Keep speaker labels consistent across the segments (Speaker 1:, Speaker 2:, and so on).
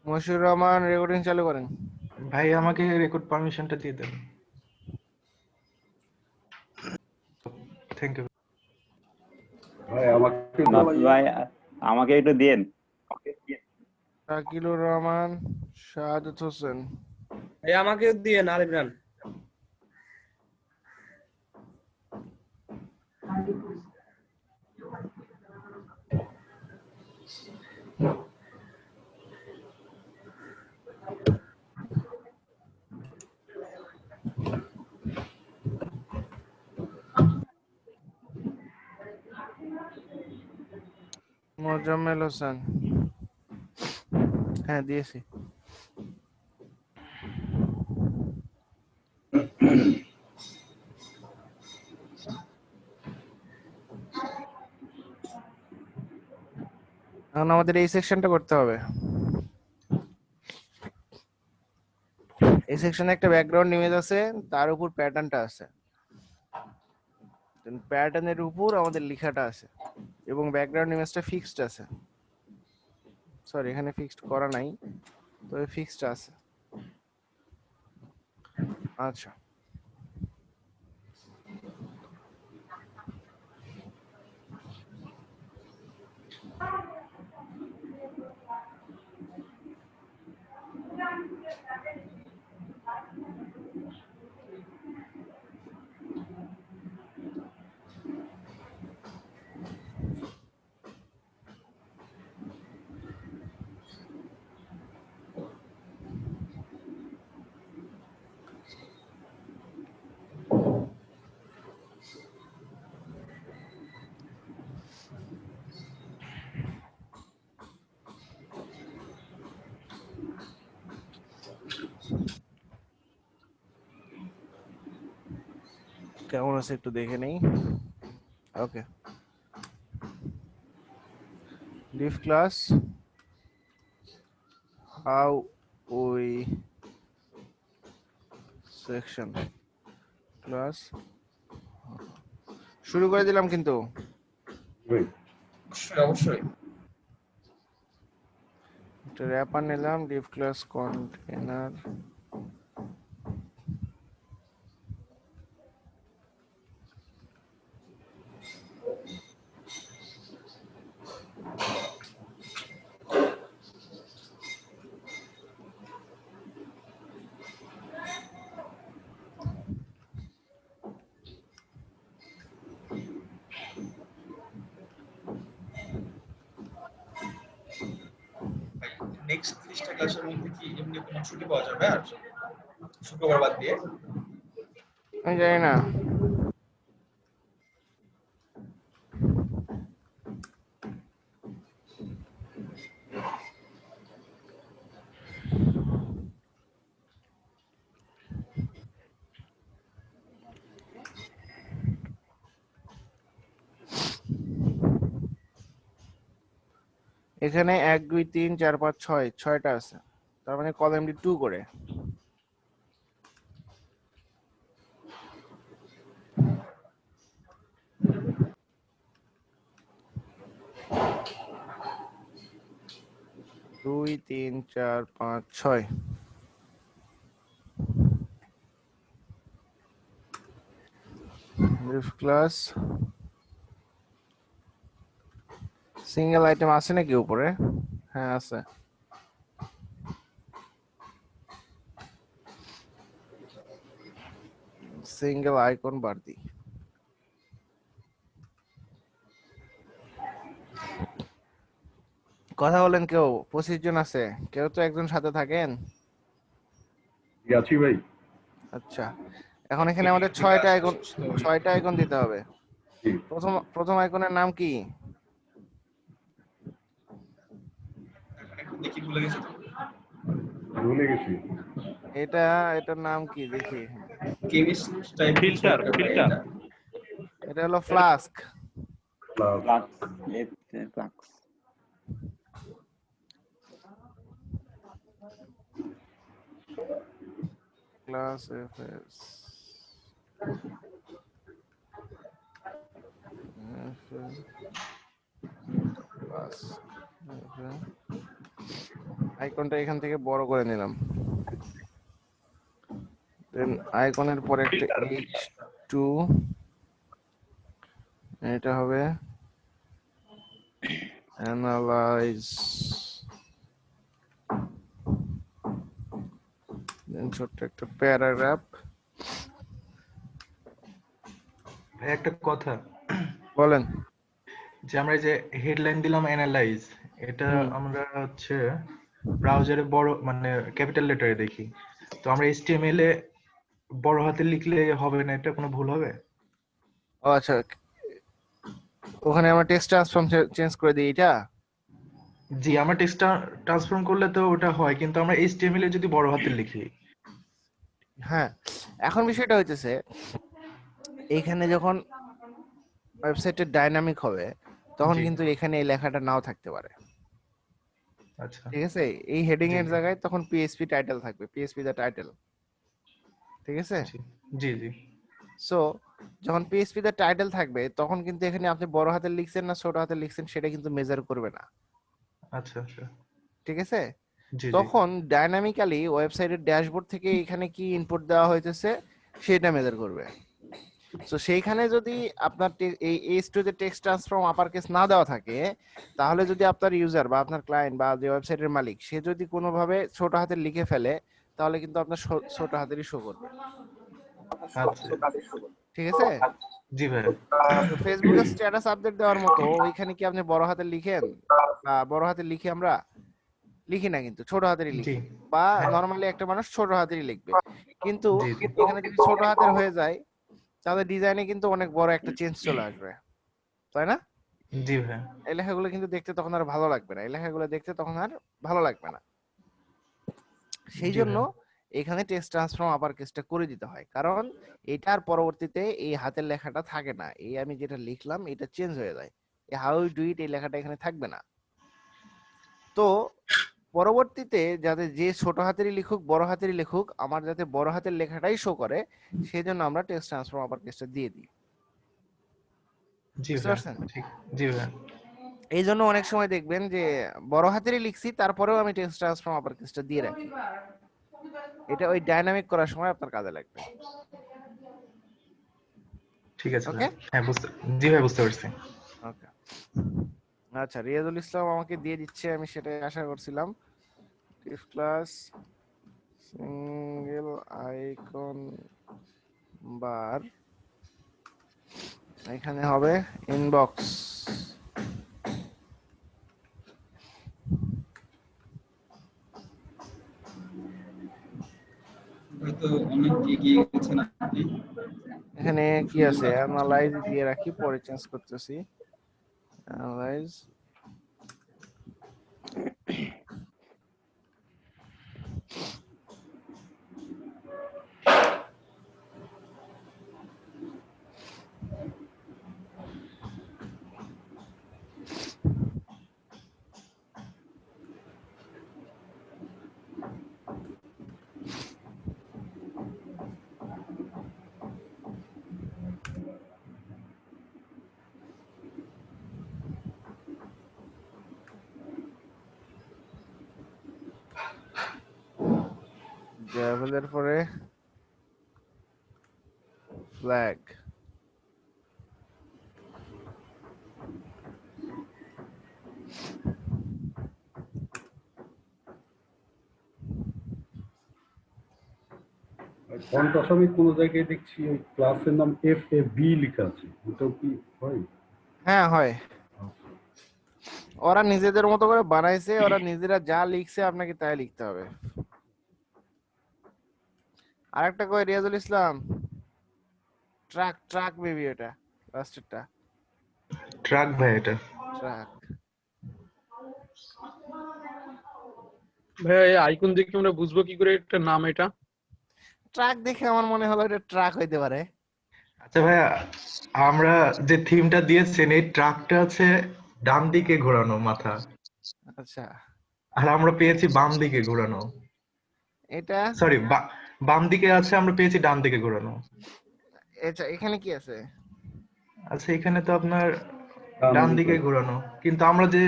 Speaker 1: Moshiur Rahman recording চালু করেন।
Speaker 2: ভাই আমাকে রেকর্ড পারমিশনটা দিয়ে দেন। থ্যাংক ইউ
Speaker 3: ভাই আমাকে
Speaker 4: নাফি ভাই আমাকে একটু দিন।
Speaker 1: শাকিলুর রহমান, শাহাদাত হোসেন।
Speaker 5: ভাই আমাকে দিয়ে না ইমরান।
Speaker 1: মোজাম্মেল হোসেন, হ্যাঁ দিয়েছি। এখন আমাদের এই সেকশনটা করতে হবে। এই সেকশনে একটা ব্যাকগ্রাউন্ড ইমেজ আছে, তার উপর প্যাটার্নটা আছে, প্যাটার্নের উপর আমাদের লেখাটা আছে এবং ব্যাকগ্রাউন্ড ইমেজটা ফিক্সড আছে। সরি, এখানে ফিক্সড করা নাই, তবে ফিক্সড আছে। আচ্ছা, কেমন আছে একটু দেখে নেই। ওকে, div class how we section class শুরু করে দিলাম কিন্তু।
Speaker 5: অবশ্যই
Speaker 1: একটা র্যাপার নিলাম, div class container
Speaker 5: নেক্সট 30টা ক্লাসের মধ্যে কি এমনি কোনো ছুটি পাওয়া যাবে আর শুক্রবার বাদ দিয়ে?
Speaker 1: আমি জানি না। এখানে 1 2 3 4 5 6 6টা আছে, তার মানে কলাম ডি 2 করে। দুই তিন চার পাঁচ ছয়। ক্লাস সিঙ্গেল আইটেম আছে নাকি উপরে? হ্যাঁ আছে। সিঙ্গেল আইকন বার দি। কথা বলেন কেউ? 25 জন আছে, কেউ তো একজন সাথে থাকেন।
Speaker 3: আছি ভাই।
Speaker 1: আচ্ছা, এখন এখানে আমাদের 6টা আইকন দিতে হবে। প্রথম আইকনের নাম কি?
Speaker 5: দেখি ভুলে গেছি।
Speaker 3: ভুলে গেছি।
Speaker 1: এটার নাম কি দেখি।
Speaker 5: কেমিস্ট্রি টাইপ
Speaker 4: ফিল্টার
Speaker 1: এটা হলো flask.
Speaker 4: Flux flux
Speaker 1: class FS class আইকনটা এখান থেকে বড় করে নিলাম, দেন আইকনের পরে একটা H2, এটা হবে অ্যানালাইজ, দেন ছোট্ট একটা প্যারাগ্রাফ।
Speaker 2: ভাই একটা কথা,
Speaker 1: বলেন।
Speaker 2: যে আমরা এই যে হেডলাইন দিলাম অ্যানালাইজ, এটা
Speaker 1: হুম।
Speaker 2: আমরা হচ্ছে ব্রাউজারে বড় মানে ক্যাপিটাল লেটারে দেখি, তো আমরা এইচটিএমএল এ বড় হাতে লিখলে হবে না, এটা কোনো ভুল হবে?
Speaker 1: ও আচ্ছা, ওখানে আমরা টেক্সট ট্রান্সফর্ম চেঞ্জ করে দিই এটা।
Speaker 2: জি, আমরা টেক্সটটা ট্রান্সফর্ম করলে তো ওটা হয়, কিন্তু আমরা এইচটিএমএল এ যদি বড় হাতে লিখি।
Speaker 1: হ্যাঁ, এখন বিষয়টা হইতেছে এইখানে যখন ওয়েবসাইটে ডাইনামিক হবে তখন
Speaker 2: জি।
Speaker 1: কিন্তু এখানে এই লেখাটা নাও থাকতে পারে,
Speaker 2: আচ্ছা।
Speaker 1: ঠিক আছে? এই হেডিং
Speaker 2: জি,
Speaker 1: এর
Speaker 2: জি।
Speaker 1: জায়গায় তখন পিএইচপি টাইটেল থাকবে, পিএইচপি দা টাইটেল, ঠিক আছে?
Speaker 2: জি, জি, জি।
Speaker 1: সো যখন পিএইচপি দা টাইটেল থাকবে তখন কিন্তু এখানে আপনি বড় হাতে লিখছেন না ছোট হাতে লিখছেন সেটা কিন্তু মেজার করবে না,
Speaker 2: আচ্ছা, আচ্ছা।
Speaker 1: ঠিক আছে?
Speaker 2: জি, জি।
Speaker 1: তখন ডাইনামিক্যালি ওয়েবসাইটের ড্যাশবোর্ড থেকে এখানে কি ইনপুট দেওয়া হইতেছে সেটা মেজার করবে। সো সেইখানে যদি আপনার এই H2 যে টেক্সট ট্রান্সফর্ম আপার কেস না দেওয়া থাকে, তাহলে যদি আপনার ইউজার বা আপনার ক্লায়েন্ট বা যে ওয়েবসাইটের মালিক সে যদি কোনোভাবে ছোট হাতে লিখে ফেলে তাহলে কিন্তু আপনার ছোট হাতেরই শো করবে,
Speaker 2: আচ্ছা।
Speaker 1: ঠিক আছে?
Speaker 2: জি ভাই।
Speaker 1: তো ফেসবুকে স্ট্যাটাস আপডেট দেওয়ার মতো ওইখানে কি আপনি বড় হাতে লিখেন? বা বড় হাতে লিখি আমরা লিখি না, কিন্তু ছোট হাতেরই
Speaker 2: জি।
Speaker 1: লিখি, বা
Speaker 2: হ্যাঁ।
Speaker 1: নরমালি একটা মানুষ ছোট হাতেরই লিখবে। কিন্তু
Speaker 2: জি, জি।
Speaker 1: এখানে যদি ছোট হাতের হয়ে যায় তাহলে ডিজাইনে কিন্তু অনেক বড় একটা চেঞ্জ চলে আসবে, তাই না?
Speaker 2: জি ভাই।
Speaker 1: এই লেখাগুলো কিন্তু দেখতে তখন আর ভালো লাগবে না, এই লেখাগুলো দেখতে তখন আর ভালো লাগবে না। সেই
Speaker 2: জি
Speaker 1: জন্য
Speaker 2: ভাই।
Speaker 1: এখানে টেক্সট ট্রান্সফর্ম আপার কেসটা করে দিতে হয়, কারণ এটার পরবর্তীতে এই হাতের লেখাটা থাকে না, এই আমি যেটা লিখলাম এটা চেঞ্জ হয়ে যায়, এই হাউ ইউ ডু ইট এই লেখাটা এখানে থাকবে না। তো পরবর্তীতে যাতে যে ছোট হাতেরই লিখুক বড় হাতেরই লিখুক আমার যাতে বড় হাতের লেখাটাই শো করে সেই জন্য আমরা টেক্সট ট্রান্সফর্ম আপার কেসটা দিয়ে দিই,
Speaker 2: জি
Speaker 1: বুঝতে
Speaker 2: ভাই।
Speaker 1: পারছেন?
Speaker 2: ঠিক। জি ভাই।
Speaker 1: এই জন্য অনেক সময় দেখবেন যে বড় হাতেরই লিখছি তারপরেও আমি টেক্সট ট্রান্সফর্ম আপার কেসটা দিয়ে রাখি, এটা ওই ডাইনামিক করার সময় আপনার কাজে লাগবে।
Speaker 2: ঠিক আছে ভাই।
Speaker 1: ওকে
Speaker 2: হ্যাঁ, জি ভাই, বুঝতে পারছি।
Speaker 1: ওকে। আচ্ছা, রিয়াজুল ইসলাম আমাকে দিয়ে দিচ্ছে, আমি সেটাই আশা করছিলাম। টিফ ক্লাস সিঙ্গেল আইকন বার, এখানে হবে ইনবক্স।
Speaker 5: হয়তো অনেক এগিয়ে গেছেন আপনি।
Speaker 1: এখানে কি আছে, অ্যানালাইজ দিয়ে রাখি, পরে চেঞ্জ করতেছি। অ্যানালাইজ জাভেলের পরে ফ্ল্যাগ,
Speaker 3: ফন্ট আসামি কোনো জায়গায় দেখছি ওই ক্লাসের নাম FAB লেখা আছে, ওটাও কি হয়?
Speaker 1: হ্যাঁ হয়। ওরা নিজেদের মতো করে বানাইছে, ওরা নিজেরা যা লিখছে আপনাকে তাই লিখতে হবে। আরেকটা কই রিয়াজুল ইসলাম, ট্রাক ট্রাক বেবি, এটা লাস্টেরটা
Speaker 2: ট্রাক ভাই এটা।
Speaker 1: ট্রাক।
Speaker 6: ভাই আইকন দেখে আমরা বুঝবো কি করে এটা নাম? এটা
Speaker 1: ট্রাক দেখে আমার মনে হলো এটা ট্রাক হইতে পারে।
Speaker 2: আচ্ছা ভাইয়া, আমরা যে থিমটা দিয়েছেন এই ট্রাকটা আছে ডান দিকে ঘোরানো মাথা,
Speaker 1: আচ্ছা,
Speaker 2: আর আমরা পেয়েছি বাম দিকে ঘোরানো।
Speaker 1: এটা
Speaker 2: সরি, বাম দিকে আছে, আমরা পেয়েছি ডান দিকে ঘোরানো।
Speaker 1: আচ্ছা, এখানে কি আছে?
Speaker 2: আচ্ছা, এখানে তো আপনার ডান দিকে ঘোরানো, কিন্তু আমরা যে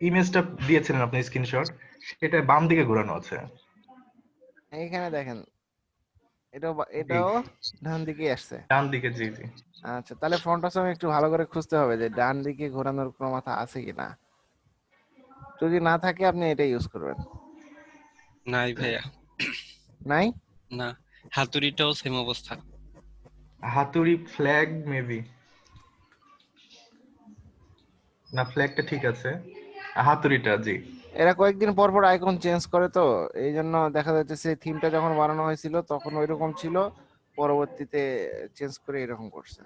Speaker 2: ইমেজটা দিয়েছিলেন আপনি স্ক্রিনশট, সেটা বাম দিকে ঘোরানো আছে।
Speaker 1: এইখানে দেখেন, এটাও
Speaker 2: জি,
Speaker 1: এটাও ডান দিকে আসছে।
Speaker 2: ডান দিকে, জি জি।
Speaker 1: আচ্ছা, তাহলে ফ্রন্ট অপশন একটু ভালো করে খুঁজতে হবে যে ডান দিকে ঘোরানোর কোনো মাথা আছে কিনা। যদি না থাকে আপনি এটা ইউজ করবেন।
Speaker 7: নাই ভাইয়া,
Speaker 1: নাই?
Speaker 7: না, হাতুড়িটাও সেম অবস্থা।
Speaker 2: হাতুড়ি ফ্ল্যাগ মেবি, না ফ্ল্যাগটা ঠিক আছে, হাতুড়িটা জি।
Speaker 1: এরা কয়েকদিন পর পর আইকন চেঞ্জ করে, তো এই জন্য দেখা যাচ্ছে থিমটা যখন বানানো হয়েছিল তখন ওইরকম ছিল, পরবর্তীতে চেঞ্জ করে এরকম করছে।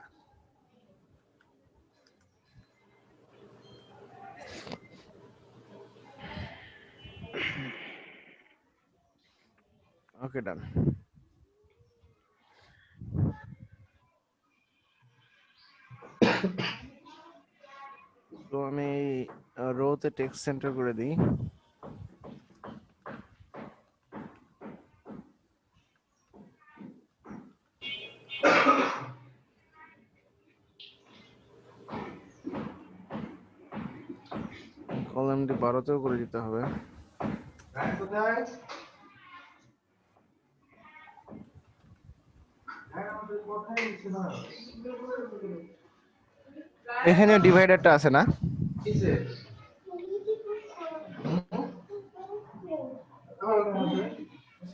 Speaker 1: ওকে, ডান। তো আমি রোতে টেক্সট সেন্টার করে দিই। কলামটি 12তেও করে দিতে হবে। এখানে ডিভাইডারটা আছে না?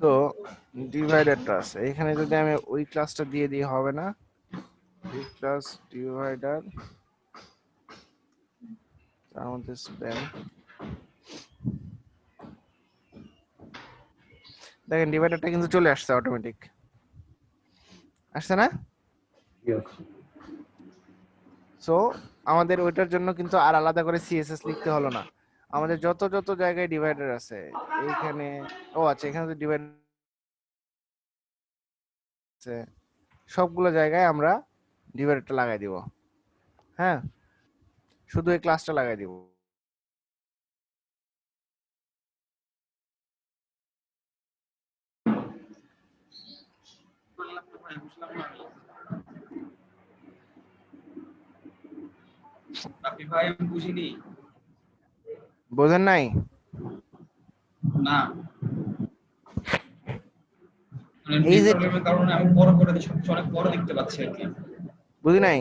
Speaker 1: তো ডিভাইডারটা আছে এখানে, যদি আমি ওই ক্লাসটা দিয়ে দিই হবে না? এই ক্লাস ডিভাইডার, তার মধ্যে স্প্যান, দেখেন ডিভাইডারটা কিন্তু চলে আসছে অটোমেটিক, আসছে না?
Speaker 3: Yes.
Speaker 1: সো আমাদের ওইটার জন্য কিন্তু আর আলাদা করে সিএসএস লিখতে হলো না। আমাদের যত যত জায়গায় ডিভাইডার আছে এইখানে, ও আচ্ছা, এখানে তো ডিভাইডার আছে, সবগুলো জায়গায় আমরা ডিভাইডারটা লাগাই দিব। হ্যাঁ, শুধু এই ক্লাসটা লাগাই দিব।
Speaker 5: রাফি ভাই আমি বুঝিনি।
Speaker 1: বোঝেন নাই?
Speaker 5: না,
Speaker 1: এই যে
Speaker 5: প্রবলেমের কারণে আমি বড় করে দিই, সবকিছু অনেক বড় দেখতে পাচ্ছি আর কি।
Speaker 1: বুঝি নাই,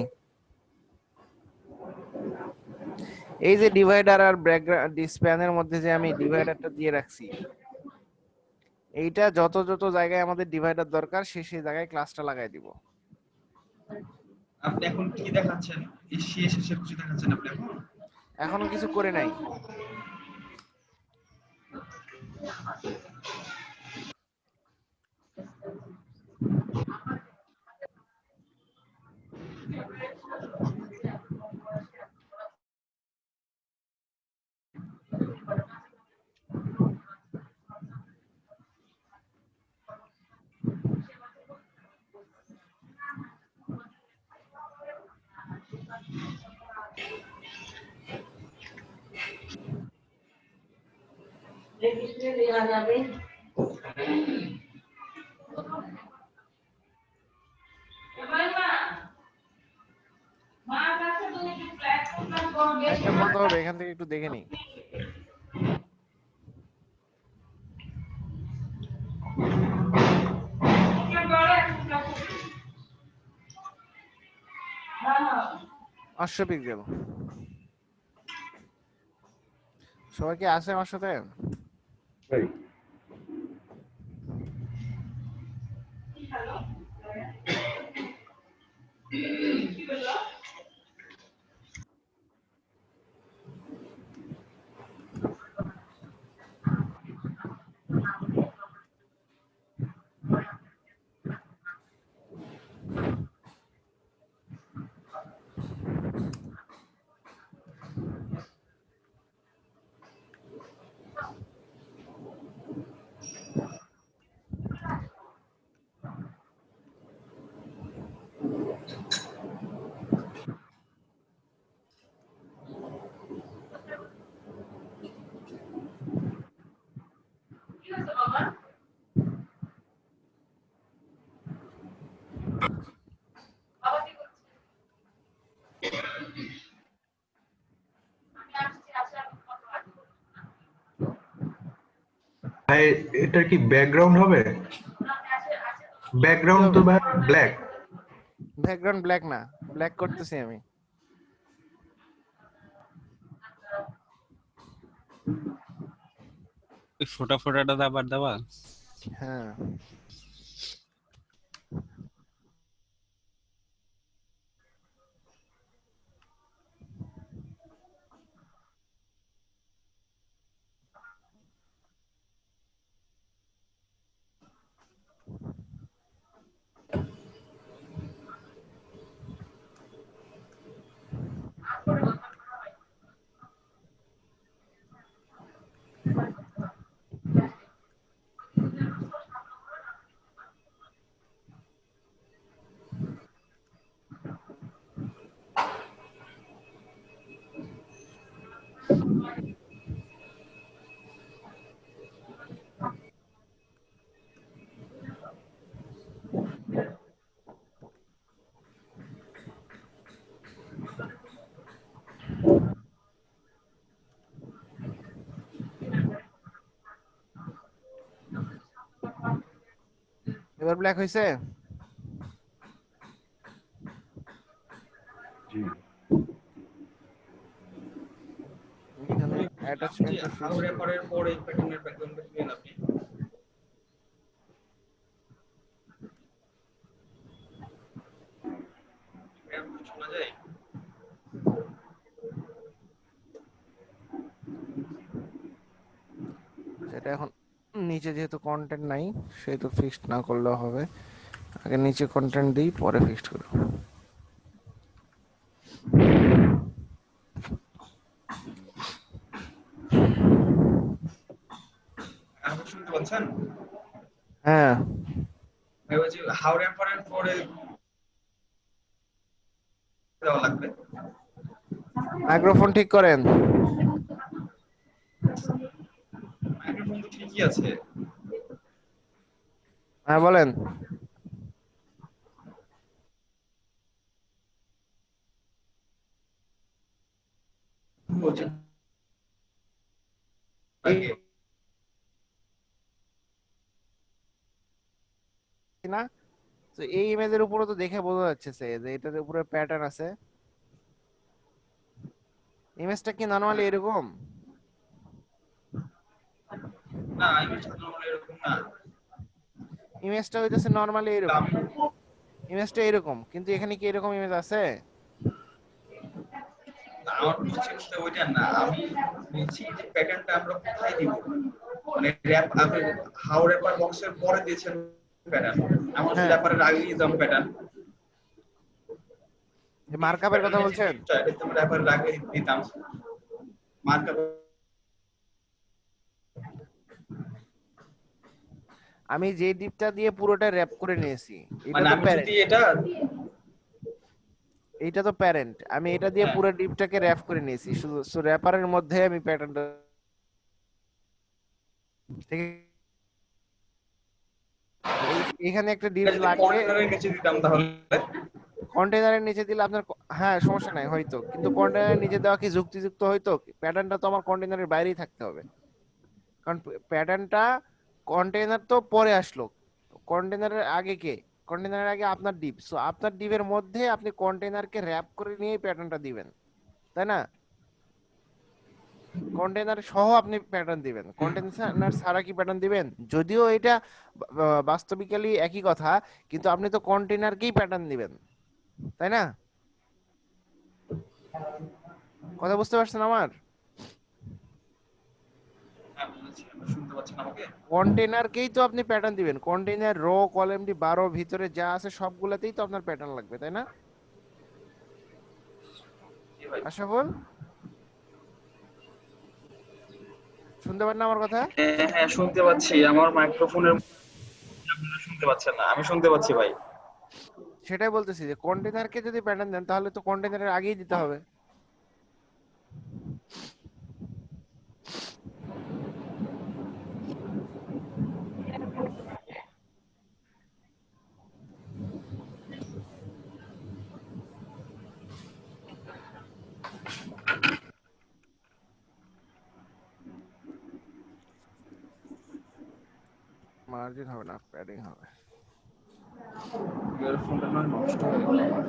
Speaker 1: এই যে ডিভাইডার আর ব্যাকগ্রাউন্ড স্প্যানের মধ্যে যে আমি ডিভাইডারটা দিয়ে রাখছি, এইটা যত যত জায়গায় আমাদের ডিভাইডার দরকার সেই জায়গায় ক্লাসটা লাগাই দিব।
Speaker 5: আপনি এখন কি দেখাচ্ছেন? এই শেষে কিছু দেখাচ্ছেন আপনি এখন?
Speaker 1: এখনো কিছু করে নাই। একটা বলতে হবে, এখান থেকে একটু দেখে নিই। পাঁচশো পিক্সেল। সবাই কি আছে আমার সাথে?
Speaker 3: Right.
Speaker 2: ভাই এটা কি ব্যাকগ্রাউন্ড হবে? ব্যাকগ্রাউন্ড তো ভাই ব্ল্যাক।
Speaker 1: ব্যাকগ্রাউন্ড ব্ল্যাক না, ব্ল্যাক করতেছি আমি।
Speaker 7: ওই ফোটা ফোটাটা আবার দেওয়া।
Speaker 1: হ্যাঁ, এবার ব্ল্যাক হয়েছে।
Speaker 3: জি
Speaker 1: এখানে
Speaker 5: যে
Speaker 1: অ্যাটাচমেন্টে
Speaker 5: হাউ
Speaker 1: ফিক্স করব।
Speaker 5: রেফারের পর এই প্যাটার্নের ব্যাকগ্রাউন্ডটা দিবেন আপনি। র্যাপ শোনা যায়?
Speaker 1: সেটা এখন নিচে যেহেতু কন্টেন্ট নাই, সেহেতু ফিক্সড না করলেও হবে। আগে নিচে কন্টেন্ট দিই, পরে ফিক্সড করব।
Speaker 5: আপনি শুনতে পাচ্ছেন?
Speaker 1: হ্যাঁ,
Speaker 5: ভাই ওই যে হাউ রেফারের পরে দেওয়া লাগবে।
Speaker 1: মাইক্রোফোন ঠিক করেন।
Speaker 5: মাইক্রোফোন তো ঠিকই আছে।
Speaker 1: হ্যাঁ বলেন।
Speaker 5: বলছি
Speaker 1: এই
Speaker 5: আগে
Speaker 1: না, তো এই ইমেজের উপরে তো দেখে বোঝা যাচ্ছে যে এটার উপরে প্যাটার্ন আছে। ইমেজটা কি নরমালি এরকম?
Speaker 5: না ইমেজটা নরমাল এরকম না।
Speaker 1: ইমেজটা হইতেছে নরমালি এরকম,
Speaker 5: আমি
Speaker 1: ইমেজটা এরকম, কিন্তু এখানে কি এরকম ইমেজ আছে?
Speaker 5: আমার বুঝছি ওইটা না, আমি বলছি যে প্যাটার্নটা আমরা কোথায় দিব, মানে র‍্যাপ আপনি হাউ রেপার বক্সের পরে দিয়েছেন প্যাটার্ন, আমরা যদি
Speaker 1: হ্যাঁ,
Speaker 5: র্যাপারের আগে দিতাম প্যাটার্ন,
Speaker 1: মার্কআপের কথা
Speaker 5: প্যাটার্নের যে
Speaker 1: বলছেন?
Speaker 5: ডিপটা এটা আমরা র্যাপারের আগে দিতাম মার্কআপ।
Speaker 1: আমি যে ডিপটা দিয়ে পুরোটা র‍্যাপ করে নিয়েছি, এটা
Speaker 5: মানে
Speaker 1: তো
Speaker 5: আমি যদি
Speaker 1: প্যারেন্ট।
Speaker 5: এটা
Speaker 1: এটা তো প্যারেন্ট, আমি এটা দিয়ে
Speaker 5: হ্যাঁ,
Speaker 1: পুরো ডিপটাকে র‍্যাপ করে নিয়েছি, শুধু র‍্যাপারের মধ্যে আমি প্যাটার্নটা ঠিক। এখানে একটা ডিপ
Speaker 5: এটা যদি
Speaker 1: লাগবে।
Speaker 5: কর্নারের নিচে দিতাম তাহলে
Speaker 1: কন্টেইনারের নিচে দিলে আপনার হ্যাঁ সমস্যা নাই হয়তো, কিন্তু কন্টেইনারের নিচে দেওয়া কি যুক্তিযুক্ত হয়তো? প্যাটার্নটা তো আমার কন্টেইনারের বাইরেই থাকতে হবে, কারণ প্যাটার্নটা, কন্টেইনার তো পরে আসলো, কন্টেইনারের আগে কে? কন্টেইনারের আগে আপনার ডিপ, সো আপনার ডিপের মধ্যে আপনি কন্টেইনারকে র‍্যাপ করে নিয়ে প্যাটার্নটা দিবেন, তাই না? কন্টেইনার সহ আপনি প্যাটার্ন দিবেন, কন্টেইনার ছাড়া কি প্যাটার্ন দিবেন? যদিও এটা বাস্তবিকলি একই কথা, কিন্তু আপনি তো কন্টেইনারকেই প্যাটার্ন দিবেন, তাই না? কথা বুঝতে পারছেন আমার?
Speaker 5: হ্যাঁ বুঝেছি, আপনি শুনতে পাচ্ছেন আমাকে?
Speaker 1: কন্টেইনারকেই তো আপনি প্যাটার্ন দিবেন, কন্টেইনার রো কলাম ডি 12 ভিতরে যা আছে সবগুলাতেই তো আপনার প্যাটার্ন লাগবে, তাই না
Speaker 5: জি ভাই।
Speaker 1: আশাফুল? শুনতে পারেন না আমার কথা?
Speaker 5: হ্যাঁ হ্যাঁ শুনতে পাচ্ছি, আমার মাইক্রোফোনের আপনারা শুনতে পাচ্ছেন না, আমি শুনতে পাচ্ছি ভাই।
Speaker 1: সেটাই বলতেছি যে কন্টেইনারকে যদি প্যাটার্ন দেন তাহলে তো কন্টেইনারের আগেই দিতে হবে। মার্জিন হবে না, প্যাডিং হবে।
Speaker 5: ইয়ারফোনটা নয় নষ্ট হয়ে গেল আমার।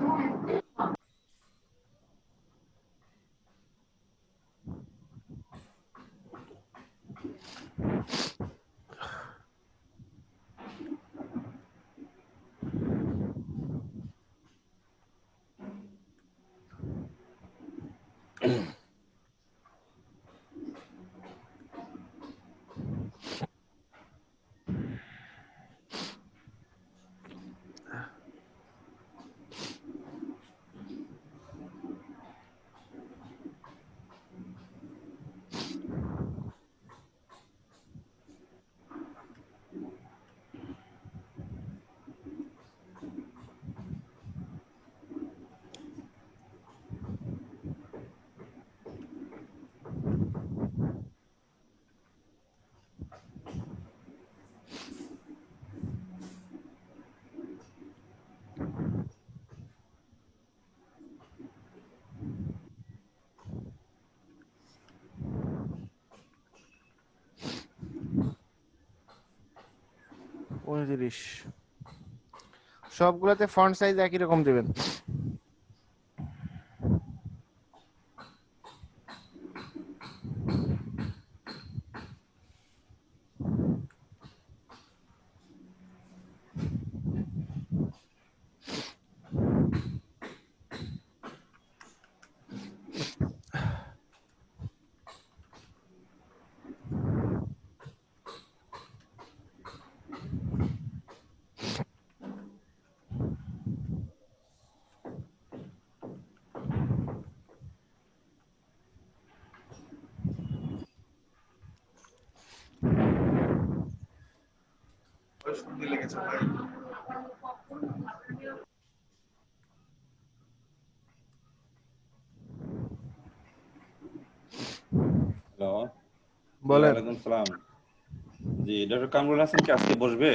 Speaker 1: উনত্রিশ। সবগুলোতে ফন্ট সাইজ একই রকম দিবেন।
Speaker 5: সন্ধে লেগেছে ভাই।
Speaker 8: হ্যালো,
Speaker 1: বলেন।
Speaker 8: ওয়ালাইকুম সালাম। জি, ডক্টর কামরুল হাসান কি আজকে বসবে?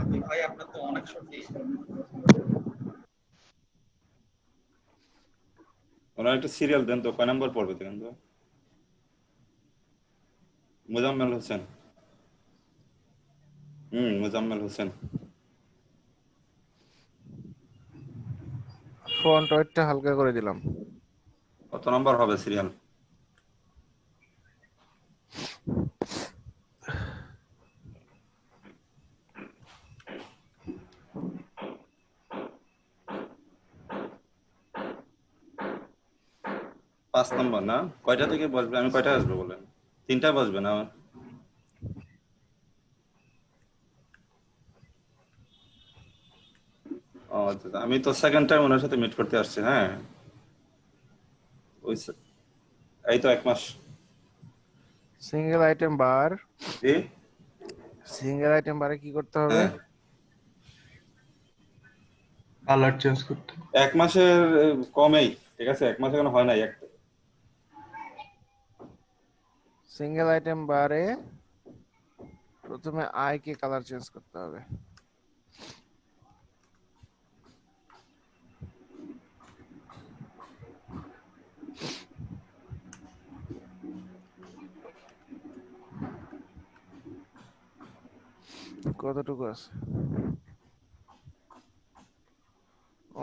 Speaker 5: আপনি ভাই আপনার তো অনেক সত্যি।
Speaker 8: ওনার একটা সিরিয়াল দেন তো, কয় নাম্বার পড়বে দেখেন তো। মুজাম্মেল হোসেন। মুজাম্মেল হোসেন।
Speaker 1: ফন্ট ওয়েটটা হালকা করে দিলাম।
Speaker 8: কত নাম্বার হবে সিরিয়াল? পাঁচ নাম্বার না? কয়টা থেকে বসবে? আমি কয়টা আসবো বলেন? 3টায় বসবে না? ও আচ্ছা, আমি তো সেকেন্ড টাইম ওনার সাথে মিট করতে আসছি। হ্যাঁ, ওই এই তো 1 মাস।
Speaker 1: সিঙ্গেল আইটেম বার।
Speaker 8: জি,
Speaker 1: সিঙ্গেল আইটেম বারে কি করতে হবে?
Speaker 8: হ্যাঁ,
Speaker 2: কালার চেঞ্জ করতে।
Speaker 8: 1 মাসের কমেই, ঠিক আছে? 1 মাস এখন হয় নাই।
Speaker 1: সিঙ্গেল আইটেম বারে প্রথমে আই কে কালার চেঞ্জ করতে হবে। কতটুকু আছে?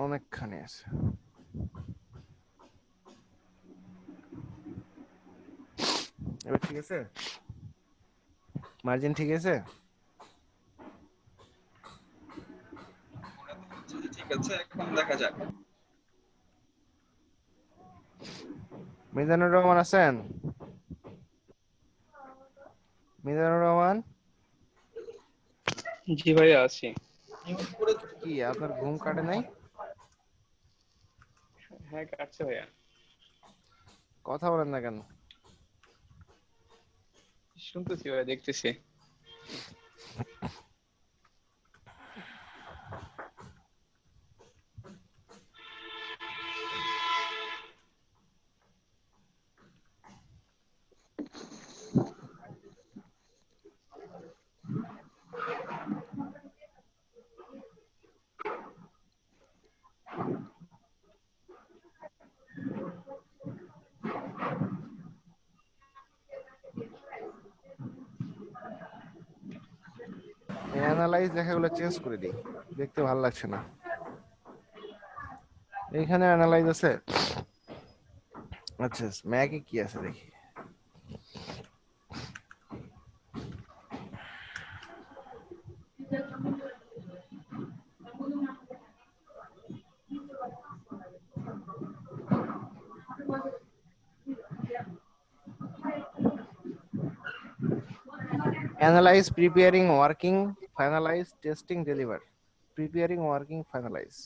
Speaker 1: অনেকখানি আছে। এবার ঠিক আছে? মার্জিন ঠিক আছে?
Speaker 5: মনে তো হচ্ছে যে ঠিক আছে, এখন দেখা যাক।
Speaker 1: মিজানুর রহমান আছেন? মিজানুর রহমান,
Speaker 6: জি ভাইয়া আছি।
Speaker 5: মিউট করে
Speaker 1: কি আপনার ঘুম কাটে নাই?
Speaker 6: হ্যাঁ কাটছে ভাইয়া।
Speaker 1: কথা বলেন না কেন?
Speaker 6: শুনতেছি ভাইয়া, দেখতেছি।
Speaker 1: অ্যানালাইজ লেখাগুলো চেঞ্জ করে দিই, দেখতে ভালো লাগছে না। এইখানে অ্যানালাইজ আছে। আচ্ছা ম্যাকে কি আছে দেখি। Analyze, preparing, working, finalize, testing, deliver. Preparing, working, finalize.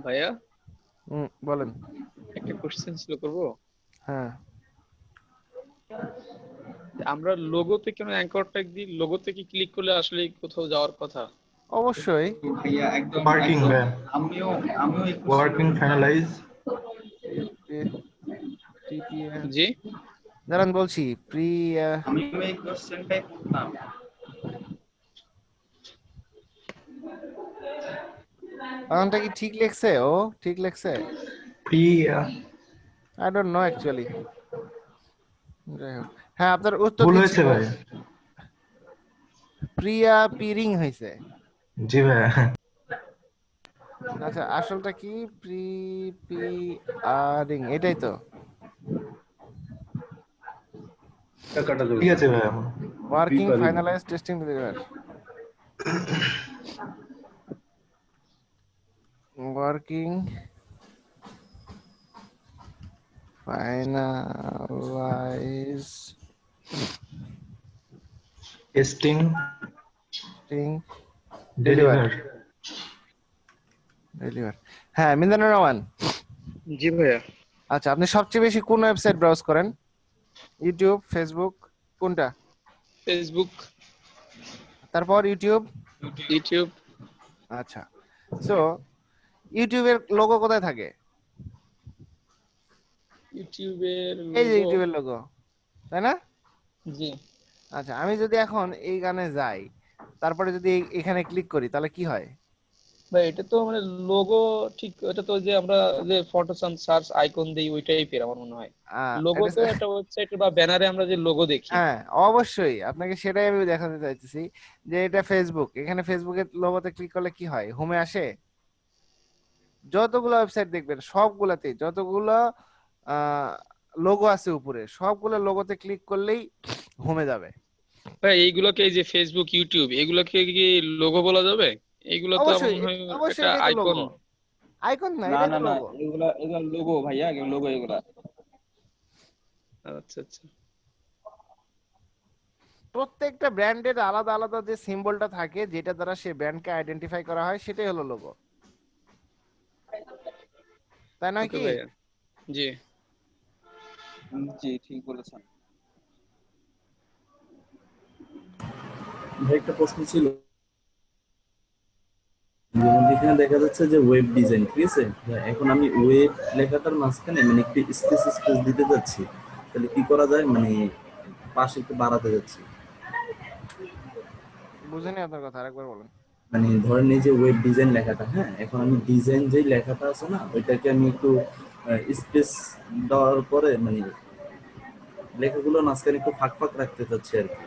Speaker 6: ভাইয়া
Speaker 1: বলেন।
Speaker 6: একটা কোশ্চেন ছিল, করব?
Speaker 1: হ্যাঁ,
Speaker 6: আমরা লোগোতে কেন অ্যাঙ্কর ট্যাগ দিই? লোগোতে কি ক্লিক করলে আসলে কোথাও যাওয়ার কথা?
Speaker 1: অবশ্যই।
Speaker 5: ভাইয়া একদম
Speaker 2: ওয়ার্কিং
Speaker 5: একদম
Speaker 2: ভাইয়া,
Speaker 5: আমিও আমিও এই
Speaker 2: ওয়ার্কিং ফাইনালাইজ।
Speaker 6: জি
Speaker 1: দাঁড়ান বলছি,
Speaker 5: আমিও এই কোশ্চেনটাই করতাম।
Speaker 1: বানানটা কি ঠিক লেখছে? ও ঠিক লেখছে?
Speaker 2: Pre
Speaker 1: I don't know actually. যাই হোক, হ্যাঁ আপনার উত্তর
Speaker 2: ভুল
Speaker 1: দিচ্ছি।
Speaker 2: হয়েছে ভাই।
Speaker 1: প্রিয়া পিরিং হয়েছে।
Speaker 2: জি ভাইয়া।
Speaker 1: আচ্ছা আসলটা কি? প্রিপিয়ারিং, এটাই তো।
Speaker 3: কাটা যাবে।
Speaker 2: ঠিক আছে ভাইয়া।
Speaker 1: Working,
Speaker 3: Preparing.
Speaker 1: Finalise, testing, deliver. Working, finalise,
Speaker 2: testing,
Speaker 1: deliver.
Speaker 2: Deliver.
Speaker 1: হ্যাঁ মিজানুর রহমান,
Speaker 6: জি ভাইয়া।
Speaker 1: আচ্ছা আপনি সবচেয়ে বেশি কোন ওয়েবসাইট ব্রাউজ করেন? ইউটিউব, ফেসবুক, কোনটা?
Speaker 6: ফেসবুক,
Speaker 1: তারপর ইউটিউব।
Speaker 6: ইউটিউব।
Speaker 1: আচ্ছা, সো ইউটিউবের লোগো কোথায় থাকে?
Speaker 6: ইউটিউবের
Speaker 1: এই যে
Speaker 6: লোগো।
Speaker 1: ইউটিউবের লোগো, তাই না?
Speaker 6: জি
Speaker 1: আচ্ছা আমি যদি এখন এই গানে যাই, তারপরে যদি এখানে ক্লিক করি, তাহলে কি হয়?
Speaker 6: ভাই, এটা তো মানে লোগো ঠিক, এটা তো যে আমরা যে ফটো সার্চ আইকন দেই ওই টাইপের আমার মনে হয়। লোগো
Speaker 1: এটা
Speaker 6: তো একটা ওয়েবসাইটে বা ব্যানারে আমরা যে লোগো দেখি।
Speaker 1: হ্যাঁ অবশ্যই, আপনাকে সেটাই আমি দেখাতে চাইতেছি যে এটা ফেসবুক। এখানে ফেসবুকের লোগোতে ক্লিক করলে কি হয়? হোমে আসে। যতগুলো ওয়েবসাইট দেখবেন সবগুলাতে যতগুলো লোগো আছে উপরে, সবগুলো লোগোতে ক্লিক করলেই হোমে যাবে।
Speaker 6: ভাই এইগুলোকে, এই যে ফেসবুক, ইউটিউব, এগুলোকে কি লোগো বলা যাবে? এগুলো তো আমার
Speaker 1: অবশ্যই,
Speaker 6: মনে হয়
Speaker 1: অবশ্যই
Speaker 6: একটা
Speaker 1: এটাই তো
Speaker 6: আইকন।
Speaker 1: লোগো। আইকন না,
Speaker 4: না
Speaker 1: এটাই
Speaker 4: না
Speaker 1: তো
Speaker 4: না,
Speaker 1: লোগো।
Speaker 4: এগুলা এগুলা লোগো ভাইয়া, লোগো এগুলা।
Speaker 6: আচ্ছা আচ্ছা।
Speaker 1: প্রত্যেকটা ব্র্যান্ডের আলাদা আলাদা যে সিম্বলটা থাকে, যেটা দ্বারা সে ব্র্যান্ডকে আইডেন্টিফাই করা হয়, সেটাই হলো লোগো, তাই নয়
Speaker 6: ওকে
Speaker 1: কি?
Speaker 6: ভাইয়া। জি
Speaker 4: জি ঠিক বলেছেন।
Speaker 9: ভাই একটা প্রশ্ন ছিল, যেমন এখানে দেখা যাচ্ছে যে ওয়েব ডিজাইন, ঠিক আছে? এখন আমি ওয়েব লেখাটার মাঝখানে মানে একটু স্পেস দিতে যাচ্ছি, তাহলে কি করা যায়? মানে পাশে একটু বাড়াতে যাচ্ছি।
Speaker 1: বুঝেনি আপনার কথা, আরেকবার বলেন।
Speaker 9: মানে ধরেন এই যে ওয়েব ডিজাইন লেখাটা, হ্যাঁ, এখন আমি ডিজাইন যেই লেখাটা আছে না, ওইটাকে আমি একটু স্পেস দেওয়ার পরে মানে লেখাগুলোর মাঝখানে একটু ফাঁক ফাঁক রাখতে চাচ্ছি আর কি।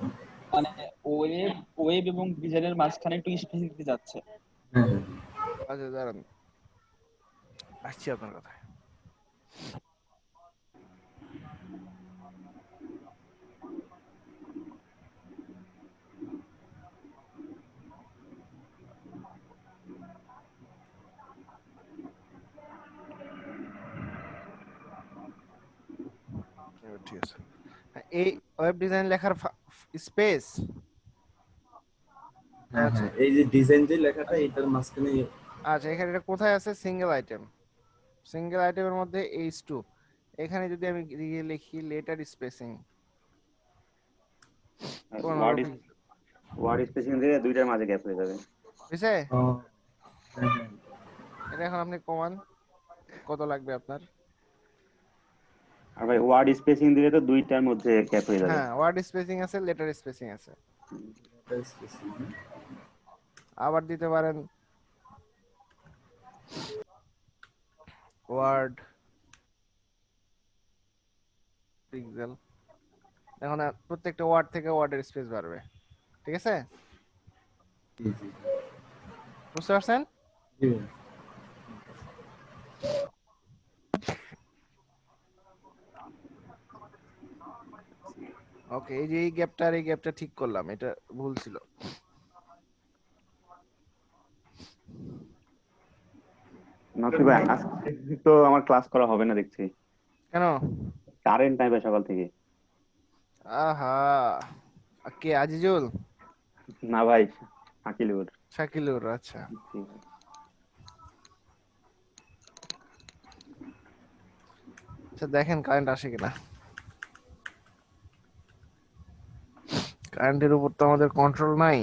Speaker 4: মানে ওয়েব ওয়েব এবং ডিজাইনের মাঝখানে একটু স্পেস দিতে যাচ্ছে।
Speaker 9: হ্যাঁ হ্যাঁ।
Speaker 1: আচ্ছা দাঁড়ান, আসছি আপনার কথায়। ঠিক আছে, এই ওয়েব ডিজাইন লেখার স্পেস।
Speaker 9: হ্যাঁ
Speaker 1: আচ্ছা
Speaker 9: হ্যাঁ, এই যে ডিজাইন যে লেখাটা এটার মাঝখানে।
Speaker 1: আচ্ছা, এখানে এটা কোথায় আছে? Single item. সিঙ্গেল আইটেমের মধ্যে H2, এখানে যদি আমি লিখি লেটার স্পেসিং,
Speaker 4: ওয়ার্ড স্পেসিং দিয়ে দুইটার মাঝে গ্যাপ হয়ে যাবে।
Speaker 1: বুঝছে?
Speaker 9: হ্যাঁ হ্যাঁ।
Speaker 1: এটা এখন আপনি কমান কত লাগবে আপনার?
Speaker 4: আর ভাই ওয়ার্ড স্পেসিং দিলে তো দুইটার মধ্যে গ্যাপ হয়ে যাবে।
Speaker 1: হ্যাঁ, ওয়ার্ড স্পেসিং আছে, লেটার স্পেসিং আছে। আবার দিতে পারেন ওয়ার্ড পিক্সেল। এখন প্রত্যেকটা ওয়ার্ড থেকে ওয়ার্ডের স্পেস বাড়বে, ঠিক আছে?
Speaker 3: জি জি
Speaker 1: বুঝতে পারছেন?
Speaker 3: জি।
Speaker 1: ওকে, এই যে এই গ্যাপটা আর এই গ্যাপটা ঠিক করলাম, এটা ভুল ছিল।
Speaker 10: নাকি ভাই আজকে তো আমার ক্লাস করা হবে না দেখছি,
Speaker 1: কেন?
Speaker 10: কারেন্ট নাই ভাই সকাল থেকে।
Speaker 1: আহা, কে আজিজুল?
Speaker 10: না ভাই, আকিলুর।
Speaker 1: শাকিলুর, আচ্ছা। আচ্ছা দেখেন কারেন্ট আসে কিনা। কারেন্টের উপর তো আমাদের কন্ট্রোল নাই।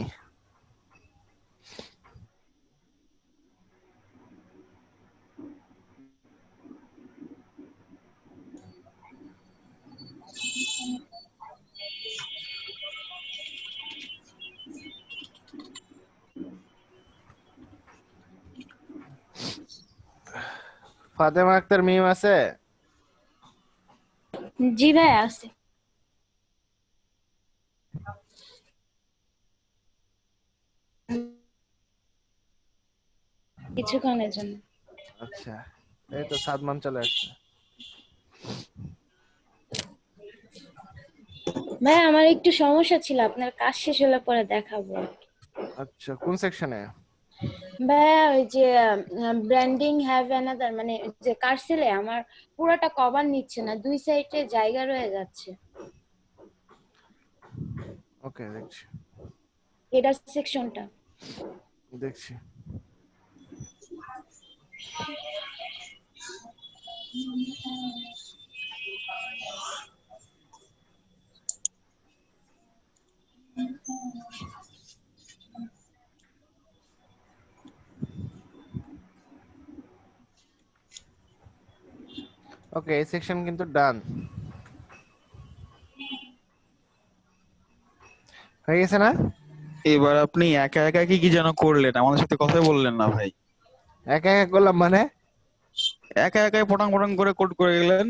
Speaker 1: ফাতেমা আক্তার মিম আছে?
Speaker 11: জি ভাই আছে। কিছুক্ষণের জন্য।
Speaker 1: আচ্ছা, এই তো সাদমান চলে আসছে।
Speaker 11: ভাই আমার একটু সমস্যা ছিল, আপনার কাজ শেষ হলে পরে দেখাবো।
Speaker 1: আচ্ছা, কোন সেকশনে?
Speaker 11: ভাই ওই যে ব্র্যান্ডিং হ্যাভ অ্যানাদার, মানে যে কার্সেলে আমার পুরোটা কভার নিচ্ছে না, দুই সাইডে জায়গা রয়ে যাচ্ছে।
Speaker 1: ওকে, দেখছি
Speaker 11: এটা সেকশনটা।
Speaker 1: দেখছি। ওকে, এই সেকশন কিন্তু ডান হয়ে গেছে না?
Speaker 12: এবার আপনি একা একা কি যেন করলেন, আমাদের সাথে কথাই বললেন না ভাই।
Speaker 1: একা একা করলাম মানে?
Speaker 12: একা একাই পটাং পটাং করে কোড করে গেলেন।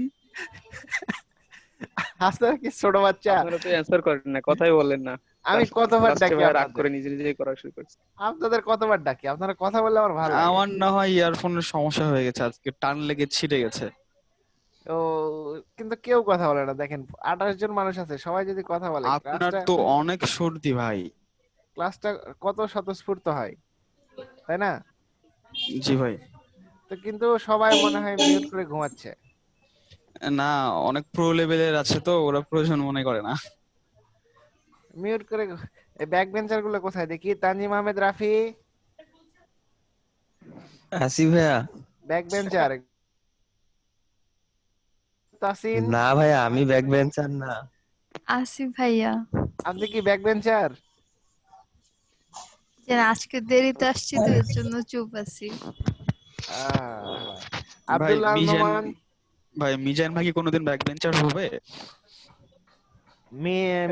Speaker 1: আপনারা কি ছোট বাচ্চা?
Speaker 6: আপনারা তো অ্যানসার করেন না, কথাই বলেন না।
Speaker 1: আমি কতবার
Speaker 6: লাস্টে
Speaker 1: ডাকি
Speaker 6: ভাই রাগ
Speaker 1: আপনাদের?
Speaker 6: করে নিজে নিজেই করা শুরু করছে।
Speaker 1: আপনাদের কতবার ডাকি, আপনারা কথা বললে আমার ভালো লাগে।
Speaker 12: আমার না হয় ইয়ারফোনের সমস্যা হয়ে গেছে, আজকে টান লেগে ছিটে গেছে।
Speaker 1: তো কিন্তু কেউ কথা বলে না। দেখেন 28 জন মানুষ আছে, সবাই যদি কথা বলে
Speaker 12: আপনার তো অনেক সর্দি ভাই।
Speaker 1: ক্লাসটা কত স্বতঃস্ফূর্ত হয়, তাই না?
Speaker 12: জি ভাই।
Speaker 1: তো কিন্তু সবাই মনে হয় মিউট করে ঘুমাচ্ছে।
Speaker 12: না, অনেক প্রো লেভেলের আছে তো, ওরা প্রয়োজন মনে করে না।
Speaker 1: মিউট করে। এই ব্যাক বেঞ্চার গুলো কোথায় দেখি? তানজিম আহমেদ রাফি
Speaker 13: আসি ভাইয়া।
Speaker 1: Back bencher. তাসিন?
Speaker 13: না ভাইয়া, আমি ব্যাক বেঞ্চার না।
Speaker 14: আসি ভাইয়া।
Speaker 1: আপনি কি ব্যাক বেঞ্চার?
Speaker 14: যে আজকে দেরিতে আসছি তো এর জন্য চুপ আছি।
Speaker 12: ভাই
Speaker 1: আব্দুল্লাহ
Speaker 12: মিজান
Speaker 1: নোমান?
Speaker 12: ভাই, মিজান ভাই কি কোনোদিন ব্যাক বেঞ্চার হবে?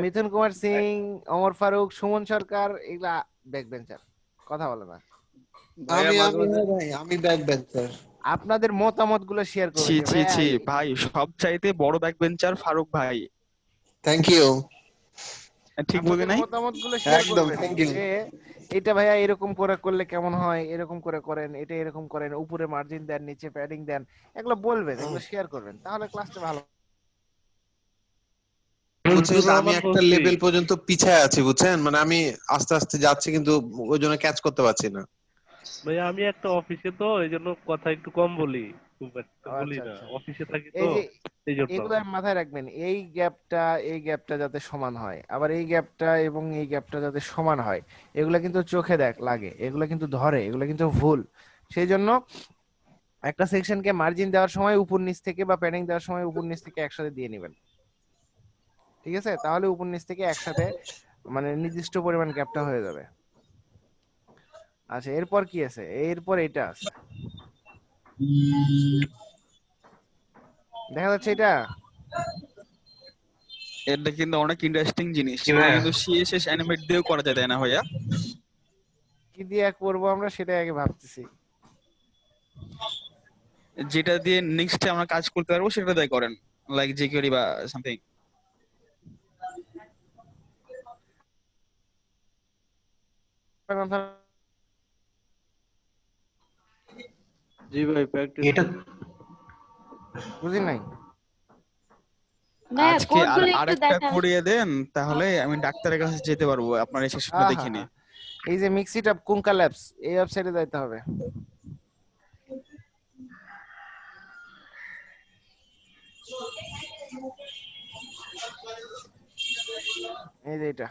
Speaker 1: মিথুন কুমার সিং, ওমর ফারুক, সুমন সরকার এগুলা ব্যাক বেঞ্চার, কথা বলে না।
Speaker 15: আমি ব্যাক বেঞ্চার।
Speaker 1: আপনাদের মতামত গুলো শেয়ার
Speaker 12: ছি
Speaker 1: করবেন
Speaker 12: ছি ছি ভাই, সব চাইতে বড় ব্যাক বেঞ্চার ফারুক ভাই।
Speaker 15: Thank you.
Speaker 12: ঠিক বলি নাই?
Speaker 1: মতামত গুলো শেয়ার
Speaker 15: একদম,
Speaker 1: করবেন
Speaker 15: thank you.
Speaker 1: যে এটা ভাইয়া এরকম করে করলে কেমন হয়, এরকম করে করেন, এটা এরকম করেন, উপরে মার্জিন দেন, নিচে প্যাডিং দেন, এগুলো বলবেন, এগুলো শেয়ার করবেন, তাহলে ক্লাসটা ভালো।
Speaker 15: আমি একটা লেভেল পর্যন্ত পিছায় আছি বুঝছেন, মানে আমি আস্তে আস্তে যাচ্ছি কিন্তু ওই জন্য ক্যাচ করতে পারছি না।
Speaker 16: ভাই আমি একটা অফিসে তো এই জন্য কথা একটু কম বলি, খুব একটা বলি না, অফিসে থাকি তো এই জন্য।
Speaker 1: এগুলো মাথায় রাখবেন, এই গ্যাপটা যাতে সমান হয়, আবার এই গ্যাপটা এবং এই গ্যাপটা যাতে সমান হয়, এগুলো কিন্তু চোখে লাগে, এগুলো কিন্তু ধরে, এগুলো কিন্তু ভুল। সেই জন্য একটা সেকশনকে মার্জিন দেওয়ার সময় উপর নিচ থেকে বা প্যাডিং দেওয়ার সময় উপর নিচ থেকে একসাথে দিয়ে নেবেন, ঠিক আছে? তাহলে উপর নিচ থেকে একসাথে মানে নির্দিষ্ট পরিমাণ গ্যাপটা হয়ে যাবে। আচ্ছা, এরপর কি আছে? এরপর এটা আছে, দেখা যাচ্ছে এটা।
Speaker 12: এটা কিন্তু অনেক ইন্টারেস্টিং জিনিস,
Speaker 2: কি ভাইয়া?
Speaker 12: কিন্তু সিএসএস অ্যানিমেট দিয়েও করা যায়, তাই না ভাইয়া?
Speaker 1: কি দিয়ে করবো আমরা সেটাই আগে ভাবতেছি।
Speaker 12: যেটা দিয়ে নেক্সট আমরা কাজ করতে পারবো সেটা দিয়ে করেন, লাইক jQuery বা সামথিং?
Speaker 16: জি ভাই প্র্যাকটিস
Speaker 2: এটা
Speaker 1: বুঝি নাই।
Speaker 11: ভাইয়া
Speaker 12: আজকে
Speaker 11: কোডগুলো একটু
Speaker 12: আরেকটা
Speaker 11: দেখান।
Speaker 12: করিয়ে দেন, তাহলে আমি ডাক্তারের কাছে যেতে পারবো আপনার এই সেকশনটা দেখে নিয়ে।
Speaker 1: এই যে মিক্স ইট আপ কুঙ্কা ল্যাবস, এই ওয়েবসাইটে যাইতে হবে। এই যে এটা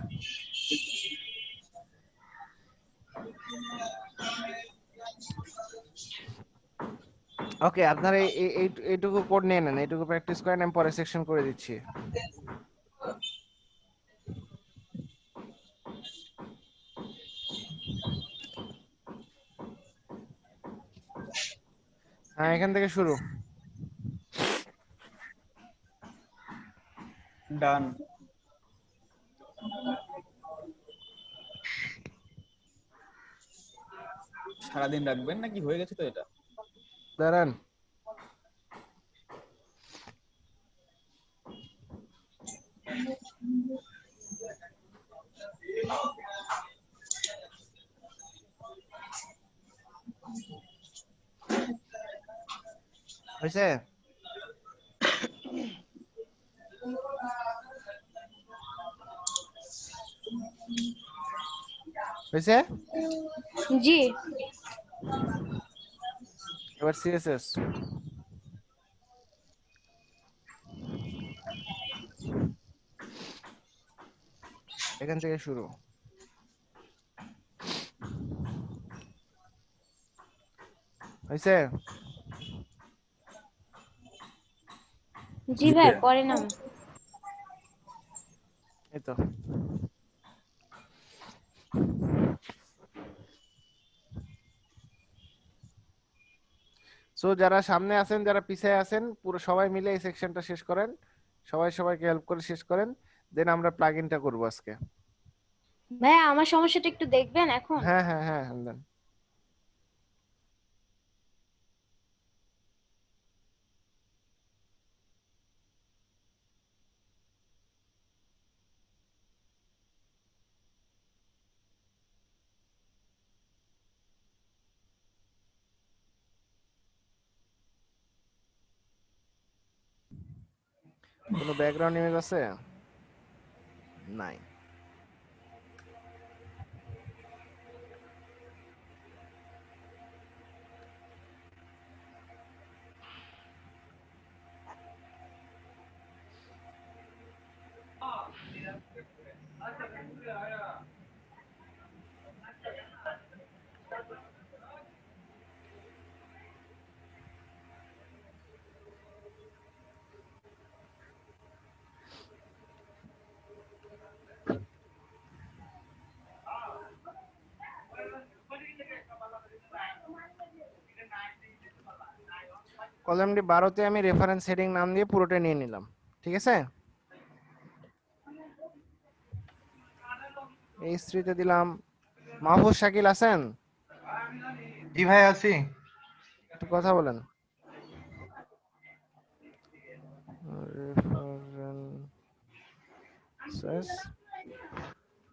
Speaker 1: ওকে, আপনারা এইটুকু কোড নিয়ে নেন, এইটুকু প্র্যাকটিস করেন, আমি পরে সেকশন করে দিচ্ছি। হ্যাঁ, এখান থেকে শুরু।
Speaker 12: ডান। সারাদিন রাখবেন নাকি হয়ে গেছে তো এটা?
Speaker 1: দাঁড়ান, হয়েছে? হয়েছে?
Speaker 11: জি
Speaker 1: এবার সিএসএস। এখান থেকে শুরু। হয়েছে?
Speaker 11: জি ভাই পরে নাম।
Speaker 1: এই তো সো যারা সামনে আছেন, যারা পিছিয়ে আছেন, পুরো সবাই মিলে এই সেকশনটা শেষ করেন, সবাই সবাইকে হেল্প করে শেষ করেন, দেন আমরা প্লাগইনটা করব আজকে।
Speaker 11: ভাইয়া আমার সমস্যাটা একটু দেখবেন এখন।
Speaker 1: হ্যাঁ হ্যাঁ হ্যাঁ দেন। কোনো ব্যাকগ্রাউন্ড ইমেজ আছে? নাই। কলাম ডি 12 তে আমি রেফারেন্স হেডিং নাম দিয়ে পুরোটা নিয়ে নিলাম, ঠিক আছে? এই স্ত্রীতে দিলাম। মাহফুজ শাকিল আছেন?
Speaker 2: জি ভাই আছি।
Speaker 1: একটু কথা বলেন। রেফারেন্সেস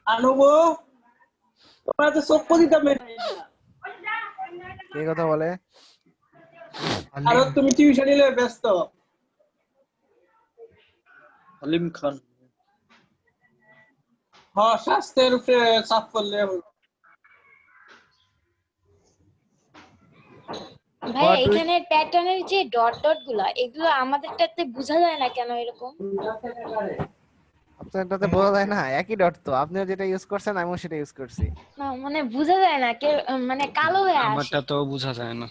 Speaker 17: আনুগো তোমরা তো চক্ক দিতে পারবে
Speaker 1: কে কথা বলে?
Speaker 17: আর তুমি টিউশন নিলে ব্যস্ত।
Speaker 4: আলিম খান।
Speaker 17: হ্যাঁ স্বাস্থ্যের উপরে চাপ করলে হলো।
Speaker 11: ভাইয়া এখানে প্যাটার্নের যে ডট ডট গুলা, এগুলো আমাদেরটাতে বোঝা যায় না কেন এরকম?
Speaker 1: আপনারটাতে বোঝা যায় না? একই ডট তো, আপনিও যেটা ইউজ করছেন আমিও সেটা ইউজ করছি।
Speaker 11: না মানে বোঝা যায় না কে, মানে কালো হয়ে আসে।
Speaker 7: আমারটা তো বোঝা যায় না।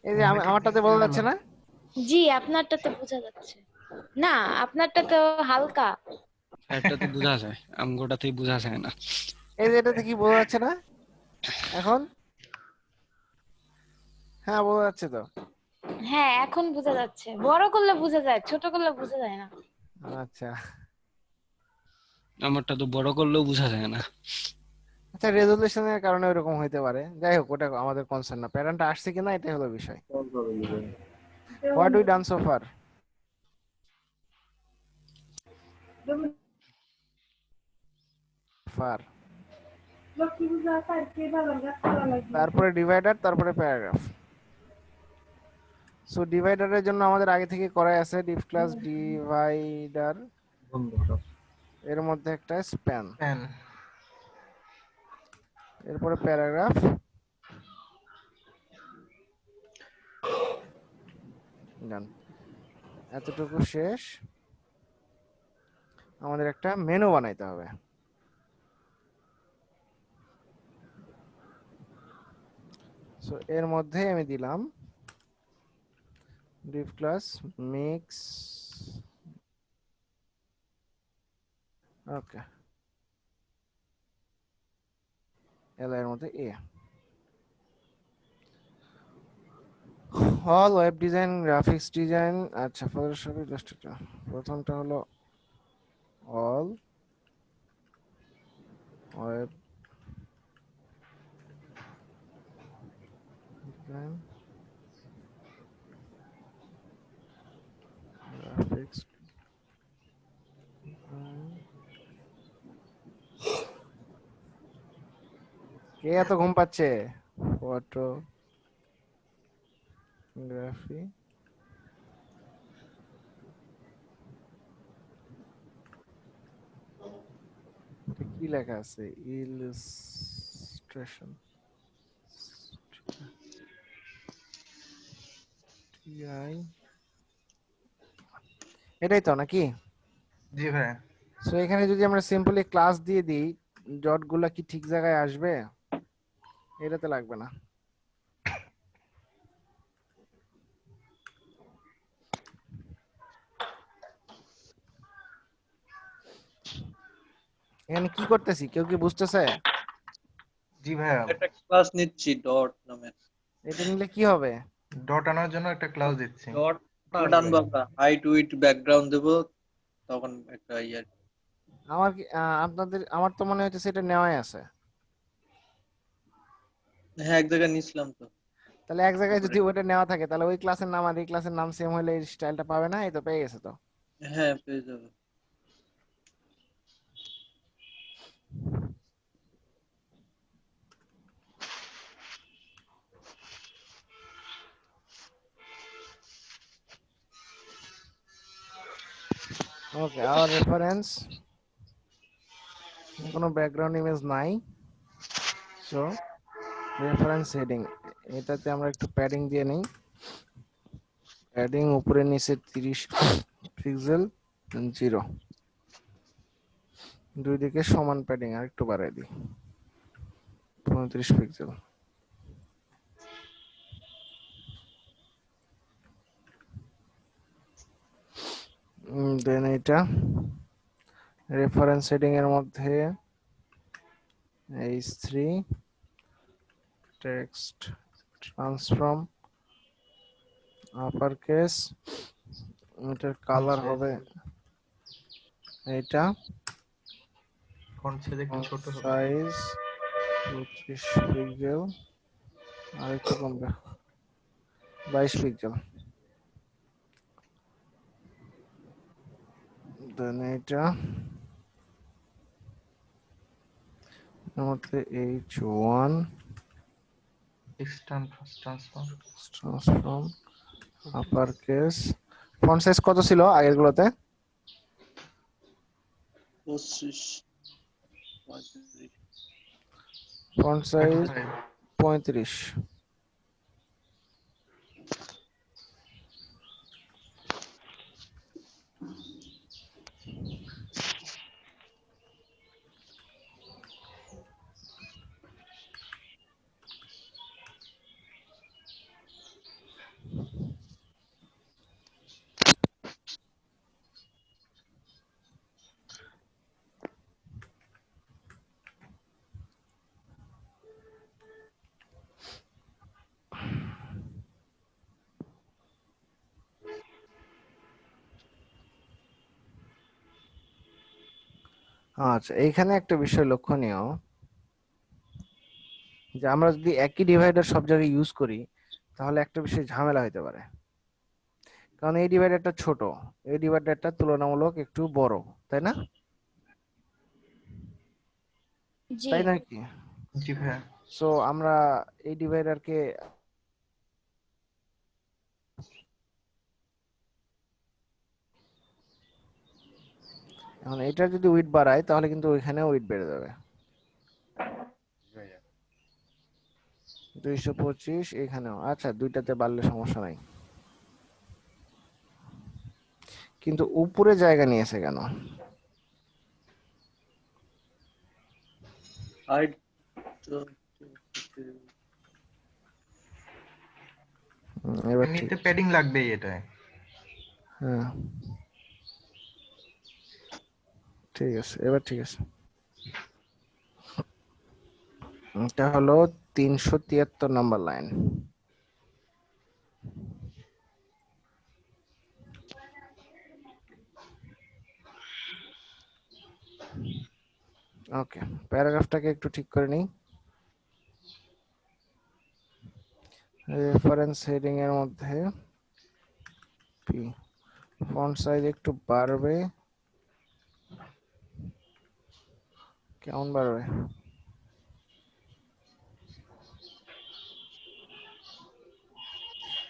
Speaker 1: এই যে আমারটাতে বোঝা যাচ্ছে না?
Speaker 11: জি আপনারটাতে বোঝা যাচ্ছে না, আপনারটা তো হালকা।
Speaker 7: একটাতে বোঝা যায়, আমগোটাতেই বোঝা যায় না।
Speaker 1: এই যে এটাতে কি বোঝা যাচ্ছে না এখন? হ্যাঁ বোঝা যাচ্ছে তো।
Speaker 11: হ্যাঁ এখন বোঝা যাচ্ছে, বড় করলে বোঝা যায়, ছোট করলে বোঝা যায় না।
Speaker 1: আচ্ছা
Speaker 7: আমারটা তো বড় করলেও বোঝা যায় না।
Speaker 1: আচ্ছা, রেজোলিউশনের কারণে এরকম হইতে পারে, যাই হোক ওটা আমাদের কনসার্ন না, প্যাটার্নটা আসছে কিনা এটাই হলো বিষয়। What we done so far? Far, তারপরে ডিভাইডার, তারপরে প্যারাগ্রাফ। সো ডিভাইডারের জন্য আমাদের আগে থেকে করাই আছে ডিভ ক্লাস ডিভাইডার, এর মধ্যে একটা স্প্যান, এরপরে প্যারাগ্রাফ, ডান। এতটুকু শেষ। আমাদের একটা মেনু বানাইতে হবে। সো এর মধ্যে আমি দিলাম div class mix, ওকে, এল এর মধ্যে এ। All web design, graphics design, আচ্ছা ফটোশপে জাস্ট এটা প্রথমটা হলো অল ওয়েব ডিজাইন গ্রাফিক্স। কে এত ঘুম পাচ্ছে? ফটোগ্রাফি, কি লেখা আছে? ইলাস্ট্রেশন, এটাই তো নাকি?
Speaker 2: জি ভাই।
Speaker 1: সো এখানে যদি আমরা সিম্পলি ক্লাস দিয়ে দিই, ডট গুলা কি ঠিক জায়গায় আসবে? এটাতে লাগবে না। এখানে কি করতেছি কেউ কি বুঝতেছে?
Speaker 2: জি ভাইয়া।
Speaker 6: একটা ক্লাস নিচ্ছি ডট নামে।
Speaker 1: এটা নিলে কি হবে?
Speaker 2: ডট আনার জন্য একটা ক্লাস দিচ্ছি।
Speaker 6: ডট আনবো আমরা, হাইট উইথ ব্যাকগ্রাউন্ড দেব, তখন একটা ইয়ার।
Speaker 1: আমার কি আমার তো মনে হচ্ছে সেটা নেওয়াই আছে।
Speaker 6: হ্যাঁ এক জায়গায় নিছিলাম তো।
Speaker 1: তাহলে এক জায়গায় যদি ওটা নেওয়া থাকে তাহলে ওই ক্লাসের নাম আর এই ক্লাসের নাম সেম হলে এই স্টাইলটা পাবে না? এই তো পেয়ে গেছে তো।
Speaker 6: হ্যাঁ পেয়ে যাবে।
Speaker 1: ওকে, our reference, কোনো ব্যাকগ্রাউন্ড ইমেজ নাই, সো রেফারেন্স হেডিং, এটাতে আমরা একটু প্যাডিং দিয়ে নেই। প্যাডিং উপরে নিচে 30 পিক্সেল, 0, দুই দিকে সমান প্যাডিং, আর একটু বাড়াই দিই 35 পিক্সেল। দেন এটা রেফারেন্স হেডিং এর মধ্যে h3 text transform upper case, এটার কালার হবে এটা,
Speaker 2: ফন্ট সাইজ একটু ছোট হবে,
Speaker 1: সাইজ 32 পিক্সেল, আর একটু কমবে 22 পিক্সেল। দেন এটা মধ্যে h1 transform upper case. Font size কত ছিল আগের গুলোতে?
Speaker 6: 25
Speaker 1: ফন্ট সাইজ 35। আচ্ছা, এইখানে একটা বিষয় লক্ষণীয় যে আমরা যদি একই ডিভাইডার সব জায়গায় ইউজ করি তাহলে একটা বিষয় ঝামেলা হতে পারে। কারণ এই ডিভাইডারটা ছোট, এই ডিভাইডারটা তুলনামূলক একটু বড়, তাই না?
Speaker 11: জি
Speaker 1: তাই নাকি?
Speaker 2: জি ভাইয়া।
Speaker 1: সো আমরা এই ডিভাইডারকে এখন এটা যদি উইড বাড়ায় তাহলে কিন্তু ওইখানে উইড বেড়ে যাবে। 225 এখানেও, আচ্ছা দুইটাতে বাড়লে সমস্যা নাই, কিন্তু উপরে জায়গা নিয়েছে কেন? এবার ঠিক
Speaker 2: এমনিতে প্যাডিং লাগবেই এটায়।
Speaker 1: হ্যাঁ ঠিক আছে, এবার ঠিক আছে। এটা হলো 373 নাম্বার লাইন। ওকে, প্যারাগ্রাফটাকে একটু ঠিক করে নিই। রেফারেন্স হেডিং এর মধ্যে পি ফন্ট সাইজ একটু বাড়বে, কেমন বাড়বে?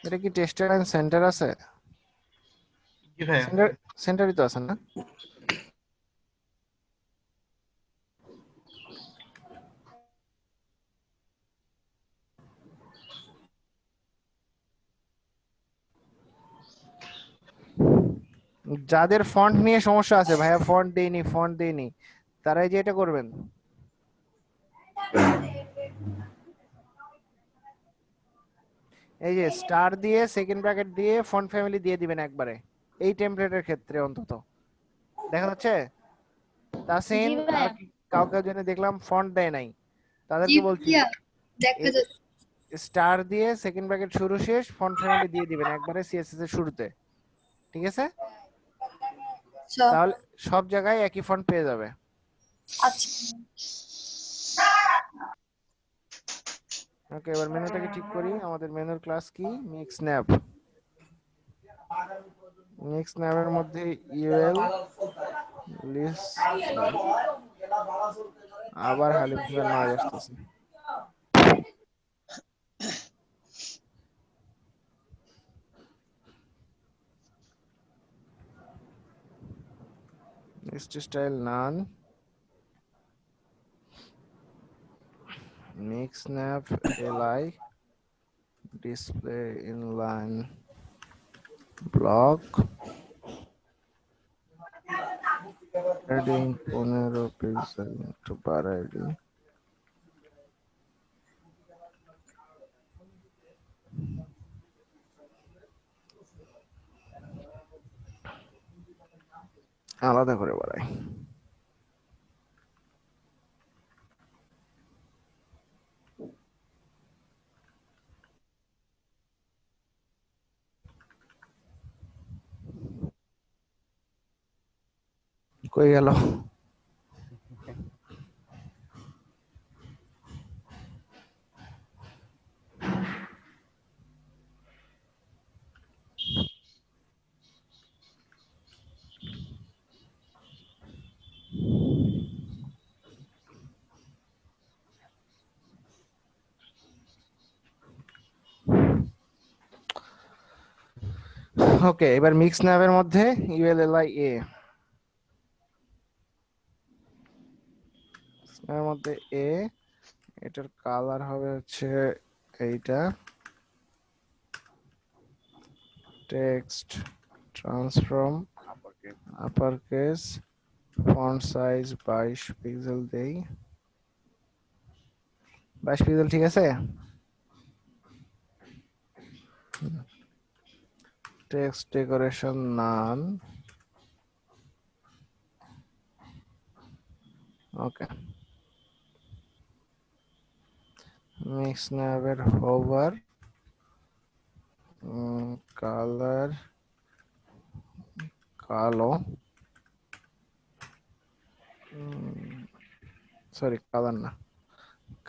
Speaker 1: এটা কি টেস্টার এন্ড সেন্টার আছে?
Speaker 2: জি ভাইয়া।
Speaker 1: সেন্টারই তো আছে না? যাদের ফন্ট নিয়ে সমস্যা আছে, ভাইয়া ফন্ট দেইনি, তারাই যে এটা করবেন। এই যে স্টার দিয়ে সেকেন্ড ব্র্যাকেট দিয়ে ফন্ট ফ্যামিলি দিয়ে দিবেন একবারে, এই টেমপ্লেটের ক্ষেত্রে অন্তত। দেখা যাচ্ছে? তাসিন
Speaker 11: জি ভাইয়া।
Speaker 1: আর কাউকে জন্য দেখলাম ফন্ট দেয় নাই, তাদেরকে বলছি
Speaker 14: দেখা যাচ্ছে।
Speaker 1: স্টার দিয়ে সেকেন্ড ব্র্যাকেট শুরু শেষ ফন্ট ফ্যামিলি দিয়ে দিবেন একবারে সিএসএস এর শুরুতে, ঠিক আছে? তাহলে সব জায়গায় একই ফন্ট পেয়ে যাবে।
Speaker 14: আচ্ছা
Speaker 1: ওকে, এবার মেনুটাকে ঠিক করি। আমাদের মেনুর ক্লাস কি? Mix snap. মিক্স স্ন্যাপের মধ্যে ইউএল লিস্ট, আবার হালিম ভাইয়ের নয়েজ আসতেছে। লিস্ট স্টাইল নান, মিক্স স্ন্যাপ LI, display inline block, heading 15 pixel, একটু বাড়াই দিই। আলাদা করে বাড়াই। কই গেল? ওকে, এবার মিক্স ন্যাবের মধ্যে ইউএলএলআই এ এর মধ্যে এ, এটার কালার হবে হচ্ছে এইটা, text transform upper case, font size 22 pixel দেই। 22 পিক্সেল ঠিক আছে? টেক্সট ডেকোরেশন নান, ওকে। মিক্স ন্যাবের হোভার, কালার কালো, সরি কালার না,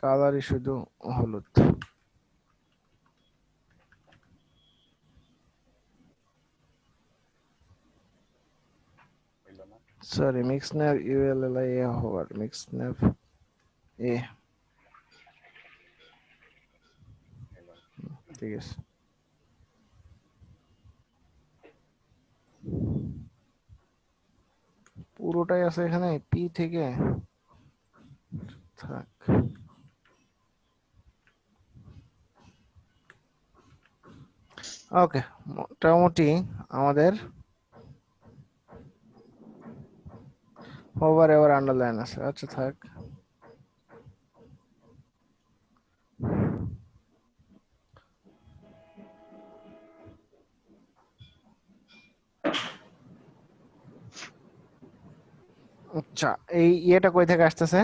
Speaker 1: কালারই শুধু হলুদ। সরি মিক্সনাভ ইউএলএলআই এ হোভার মিক্সনাভ এ ঠিক আছে। পুরোটাই আছে এখানে পি থেকে থাক। ওকে, মোটামুটি আমাদের হোভার এবার আন্ডারলাইন আছে। আচ্ছা থাক। আচ্ছা এই ইয়েটা কই থেকে আসতেছে?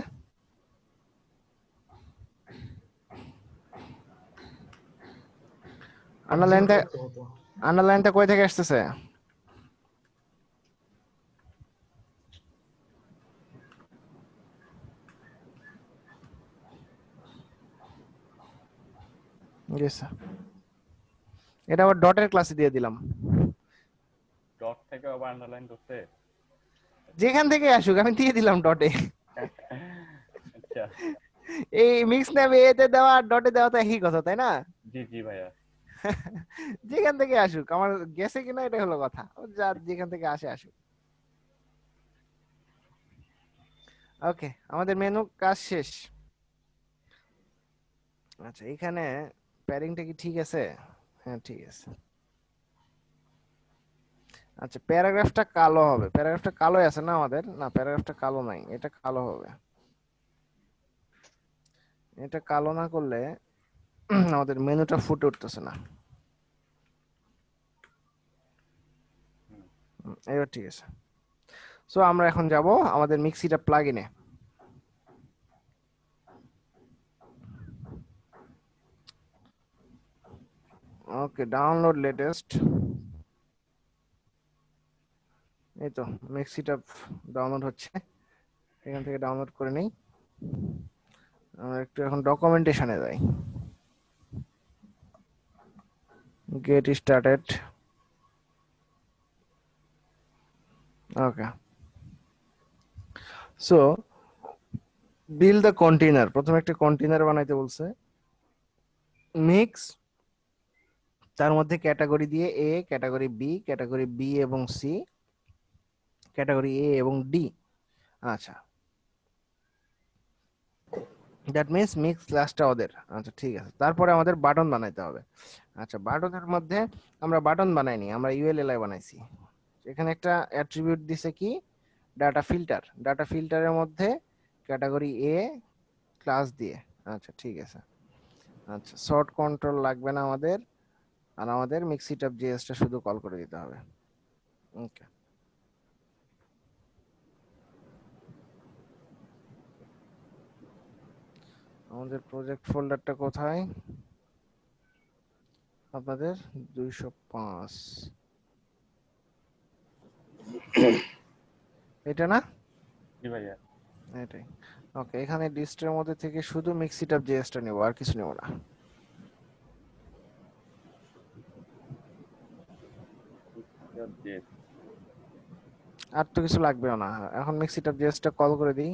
Speaker 1: আন্ডারলাইনটা কই থেকে আসতেছে? এটা আবার ডটের ক্লাসে দিয়ে দিলাম।
Speaker 18: ডট থেকে আবার আন্ডারলাইন করতে
Speaker 1: যেখান থেকে আসুক আমি দিয়ে দিলাম ডটে।
Speaker 18: আচ্ছা
Speaker 1: এই মিক্স নেবে এতে দেওয়া ডটে দেওয়া তো একই কথা তাই না?
Speaker 18: জি জি ভাইয়া।
Speaker 1: যেখান থেকে আসুক, আমার গেছে কিনা এটা হলো কথা। যা যেখান থেকে আসে আসুক। ওকে, আমাদের মেনু কাজ শেষ। আচ্ছা এখানে প্যারিংটা কি ঠিক আছে? হ্যাঁ ঠিক আছে। আচ্ছা প্যারাগ্রাফটা কালো হবে। প্যারাগ্রাফটা কালোই আছে না আমাদের? না প্যারাগ্রাফটা কালো নাই, এটা কালো হবে। এটা কালো না করলে আমাদের মেনুটা ফুটে উঠতেছে না। এবার ঠিক আছে। সো আমরা এখন যাব আমাদের মিক্সিটা প্লাগইনে। ওকে, ডাউনলোড লেটেস্ট। এই তো মিক্সিটা ডাউনলোড হচ্ছে, এখান থেকে ডাউনলোড করে নেই। আমরা একটু এখন ডকুমেন্টেশনে যাই। Get started. Okay, so build the container. প্রথমে একটা কন্টেইনার বানাইতে বলছে। মিক্স, তার মধ্যে ক্যাটাগরি দিয়ে এ, ক্যাটাগরি বি, ক্যাটাগরি বি এবং সি, ক্যাটাগরি এ এবং ডি। আচ্ছা দ্যাট মিন্স মিক্স ক্লাসটা ওদের। আচ্ছা ঠিক আছে। তারপরে আমাদের বাটন বানাইতে হবে। আচ্ছা বাটনের মধ্যে আমরা বাটন বানাইনি, আমরা ইউএলএলআই বানাইছি। এখানে একটা অ্যাট্রিবিউট দিছে কি ডাটা ফিল্টার। ডাটা ফিল্টারের মধ্যে ক্যাটাগরি এ ক্লাস দিয়ে। আচ্ছা ঠিক আছে। আচ্ছা শর্ট কন্ট্রোল লাগবে না আমাদের, আর আমাদের মিক্সিটপ জেএসটা শুধু কল করে দিতে হবে। ওকে, আমাদের প্রজেক্ট ফোল্ডারটা কোথায়? আপনাদের 205 এটা না?
Speaker 18: জি ভাইয়া।
Speaker 1: এটাই। ওকে, এখানে লিস্টের মধ্যে থেকে শুধু মিক্সিটপ জেএসটা নেব, আর কিছু নেব না। আর তো কিছু লাগবেও না। এখন মিক্সিটপ জেএসটা কল করে দিই।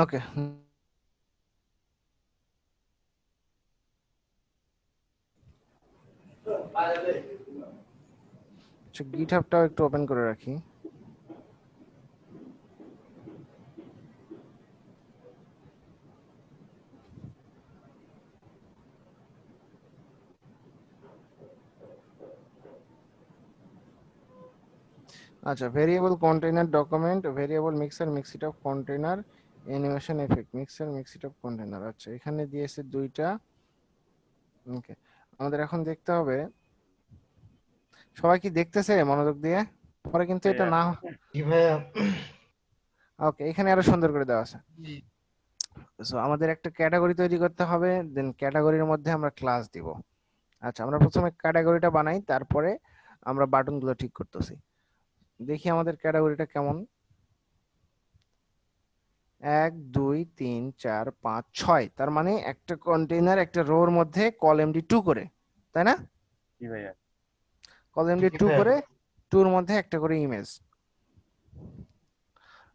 Speaker 1: ওকে, আচ্ছা গিটহাবটাও একটু ওপেন করে রাখি। আচ্ছা variable container document, variable mixer, mix it up container, animation effect, mixer, mix it up container. আচ্ছা এখানে দিয়েছে দুইটা। ওকে, আমাদের এখন দেখতে হবে সবাই কি দেখতেছে মনোযোগ দিয়ে, পরে কিন্তু এটা না। ওকে, এখানে আরো সুন্দর করে দেওয়া আছে। সো আমাদের একটা ক্যাটাগরি তৈরি করতে হবে, দেন ক্যাটাগরির মধ্যে আমরা ক্লাস দিব। আচ্ছা আমরা প্রথমে ক্যাটাগরিটা বানাই, তারপরে আমরা বাটনগুলো ঠিক করতেছি। দেখি আমাদের ক্যাটাগরিটা কেমন। 1 2 3 4 5 6, তার মানে একটা কন্টেইনার একটা রোর মধ্যে কল এমডি 2 করে, তাই না?
Speaker 18: জি ভাইয়া।
Speaker 1: কল এমডি 2 করে 2 এর মধ্যে একটা করে ইমেজ।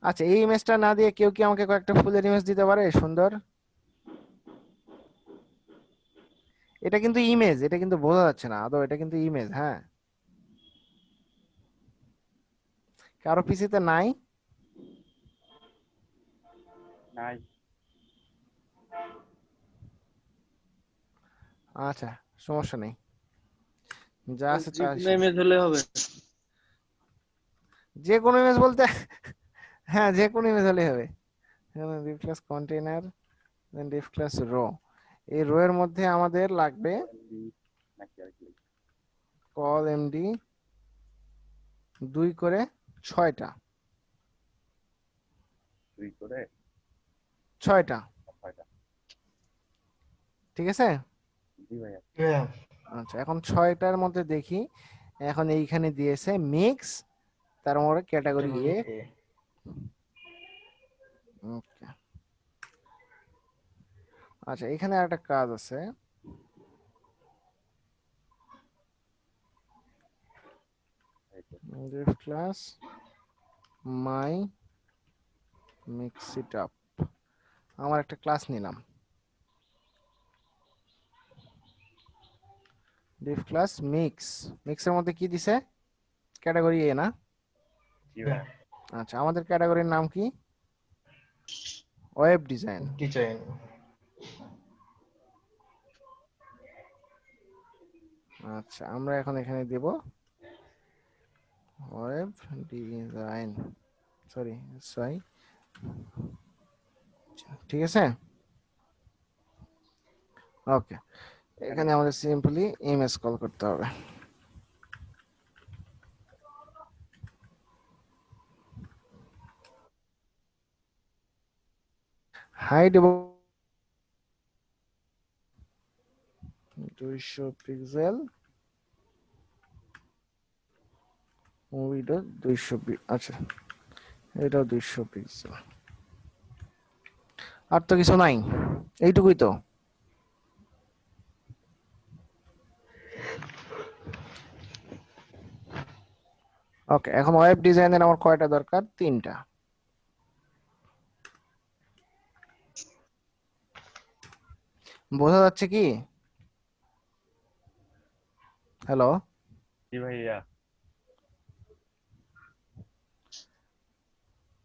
Speaker 1: আচ্ছা, এই ইমেজটা না দিয়ে কেউ কি আমাকে কয়েকটা ফুলের ইমেজ দিতে পারে সুন্দর? এটা কিন্তু ইমেজ, এটা কিন্তু বোঝা যাচ্ছে না আদৌ, এটা কিন্তু ইমেজ। হ্যাঁ, কারো পিসিতে নাই?
Speaker 18: নাই।
Speaker 1: আচ্ছা, সমস্যা নেই, যা আছে
Speaker 6: যে
Speaker 1: তা
Speaker 6: কোনো ইমেজ হলে হবে।
Speaker 1: যে কোনো ইমেজ বলতে হ্যাঁ, যে কোনো ইমেজ হলেই হবে। ডিভ ক্লাস কন্টেইনার দেন ডিভ ক্লাস রো। এই রো এর মধ্যে আমাদের লাগবে কল এমডি 2 করে 6টা।
Speaker 18: 2 করে
Speaker 1: 6টা,
Speaker 18: 6টা।
Speaker 1: ঠিক আছে?
Speaker 18: জি ভাইয়া।
Speaker 1: আচ্ছা, এখন 6টার মধ্যে দেখি, এখন এইখানে দিয়েছে মিক্স, তার মধ্যে ক্যাটাগরি এ। ওকে, আচ্ছা, এখানে একটা কাজ আছে। Depp class my mix it up, আমার একটা ক্লাস নিলাম ডিভ ক্লাস মিক্স। মিক্সের মধ্যে কি দিছে? ক্যাটাগরি এ না?
Speaker 18: জি ভাইয়া।
Speaker 1: আচ্ছা, আমাদের ক্যাটাগরির নাম কি? Web design. আচ্ছা, আমরা এখন এখানে দেব ওয়েব ডিজাইন, সরি, ঠিক আছে? ওকে, এখানে আমাদের সিম্পলি ইমেজ কল করতে হবে। হাইট এবং 200 পিক্সেল, উইডো 200, আচ্ছা এটাও 200 পিক্সেল। আর তো কিছু নাই, এইটুকুই তো। ওকে, এখন ওয়েব ডিজাইনের আমার কয়টা দরকার? 3টা। বোঝা যাচ্ছে কি? হ্যালো?
Speaker 18: জি ভাইয়া।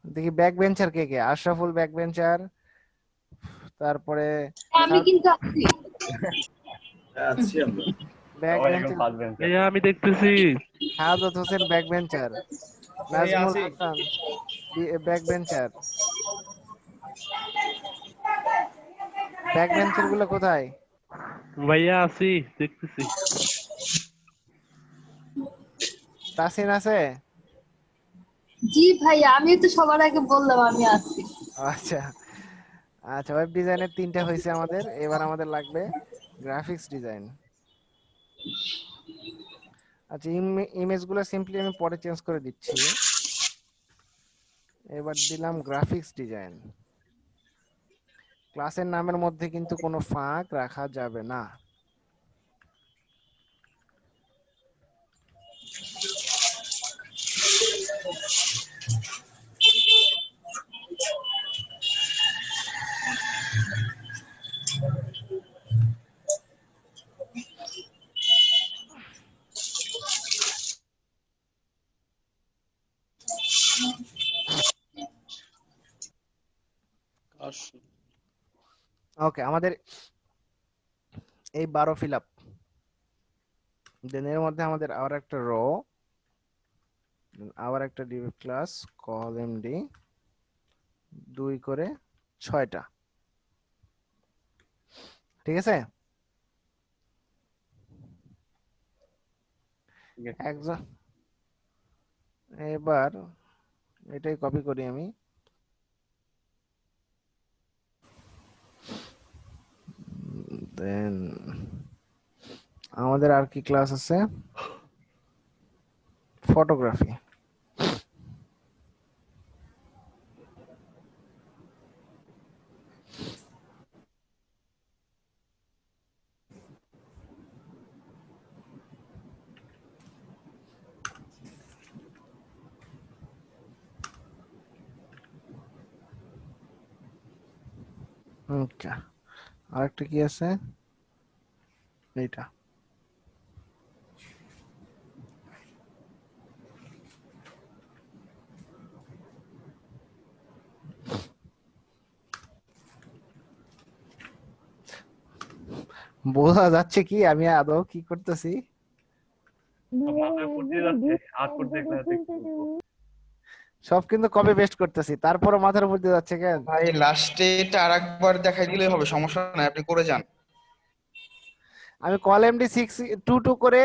Speaker 1: দেখি ব্যাক বেঞ্চার কে কে? আশরাফুল ব্যাক বেঞ্চার, তারপরে
Speaker 14: আমি কিন্তু আছি।
Speaker 9: আছি আমরা।
Speaker 1: ব্যাক
Speaker 18: সবাই এখন
Speaker 1: বেঞ্চার,
Speaker 18: ফার্স্ট বেঞ্চার।
Speaker 16: ভাইয়া আমি দেখতেছি।
Speaker 1: হায়াত Hossain back bencher, Nazmul Hasan back bencher. Back bencher গুলো কোথায়?
Speaker 16: ভাইয়া আছি, দেখতেছি।
Speaker 1: তাসিন আছে?
Speaker 14: জি ভাইয়া, আমি তো সবার আগে বললাম আমি আছি।
Speaker 1: আচ্ছা আচ্ছা, ওয়েব ডিজাইনের 3টা হয়েছে আমাদের। এবার আমাদের লাগবে গ্রাফিক্স ডিজাইন। আচ্ছা, ইমেজগুলো সিম্পলি আমি পরে চেঞ্জ করে দিচ্ছি। এবার দিলাম গ্রাফিক্স ডিজাইন। ক্লাসের নামের মধ্যে কিন্তু কোনো ফাঁক রাখা যাবে না। ওকে, আমাদের এই 12 ফিল আপ, দেন এর মধ্যে আমাদের আবার একটা রো, আবার একটা ডিভ ক্লাস কল এমডি 2 করে 6টা, ঠিক আছে? একজন এবার এটাই কপি করি আমি। দেন আমাদের আর কি ক্লাস আছে? ফটোগ্রাফি। ওকে, আরেকটা কি আছে এইটা। বোঝা যাচ্ছে কি আমি আদৌ কি করতেছি?
Speaker 18: মাথার উপর দিয়ে যাচ্ছে, হাত পর দেখলে
Speaker 1: সব কিন্তু কপি পেস্ট করতেছি, তারপরে মাথার উপর দিয়ে যাচ্ছে কেন?
Speaker 19: ভাই লাস্টে এটা আরেকবার দেখাই দিলেই হবে, সমস্যা নাই, আপনি করে যান।
Speaker 1: আমি কলাম ডি 6 2 2 করে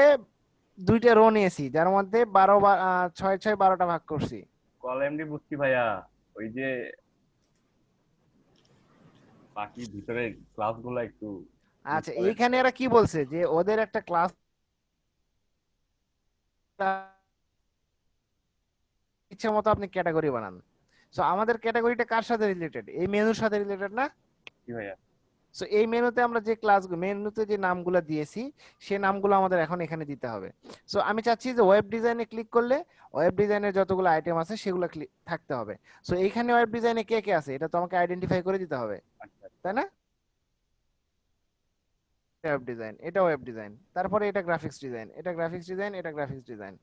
Speaker 1: দুইটা রো নিয়েছি, যার মধ্যে 12 6 6 12টা ভাগ করছি।
Speaker 18: কল এমডি বুঝছি ভাইয়া, ওই যে বাকি ভিতরে ক্লাসগুলো একটু।
Speaker 1: আচ্ছা, এইখানে এরা কি বলছে যে ওদের একটা ক্লাস ইচ্ছা মতো আপনি ক্যাটাগরি বানান। সো আমাদের ক্যাটাগরিটা কার সাথে রিলেটেড? এই মেনুর সাথে রিলেটেড না?
Speaker 18: কি ভাইয়া?
Speaker 1: সো এই মেনুতে আমরা যে মেনুতে যে নামগুলো দিয়েছি সেই নামগুলো আমাদের এখন এখানে দিতে হবে। সো আমি চাচ্ছি যে ওয়েব ডিজাইনে ক্লিক করলে ওয়েব ডিজাইনের যতগুলো আইটেম আছে সেগুলো থাকতে হবে। সো এইখানে ওয়েব ডিজাইনে কে কে আছে এটা তো আমাকে আইডেন্টিফাই করে দিতে হবে, তাই না? ওয়েব ডিজাইন, এটা ওয়েব ডিজাইন, তারপরে এটা গ্রাফিক্স ডিজাইন, এটা গ্রাফিক্স ডিজাইন, এটা গ্রাফিক্স ডিজাইন,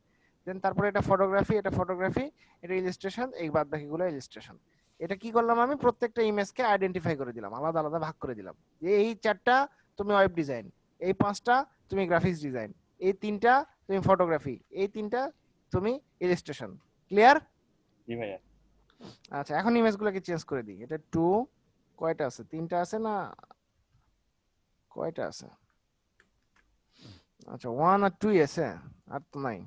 Speaker 1: দেন তারপরে এটা ফটোগ্রাফি, এটা ফটোগ্রাফি, এটা ইলাস্ট্রেশন, এই বাদ বাকিগুলো ইলাস্ট্রেশন। এটা কি করলাম, আমি প্রত্যেকটা ইমেজকে আইডেন্টিফাই করে দিলাম, আলাদা আলাদা ভাগ করে দিলাম যে এই 4টা তুমি ওয়েব ডিজাইন, এই 5টা তুমি গ্রাফিক্স ডিজাইন, এই 3টা তুমি ফটোগ্রাফি, এই 3টা তুমি ইলাস্ট্রেশন। ক্লিয়ার?
Speaker 18: জি ভাইয়া।
Speaker 1: আচ্ছা, এখন ইমেজগুলোকে চেঞ্জ করে দিই। এটা 2 কয়টা আছে? 3টা আছে না কয়টা আছে? আচ্ছা 1 আর 2 আছে, আর তো নাই।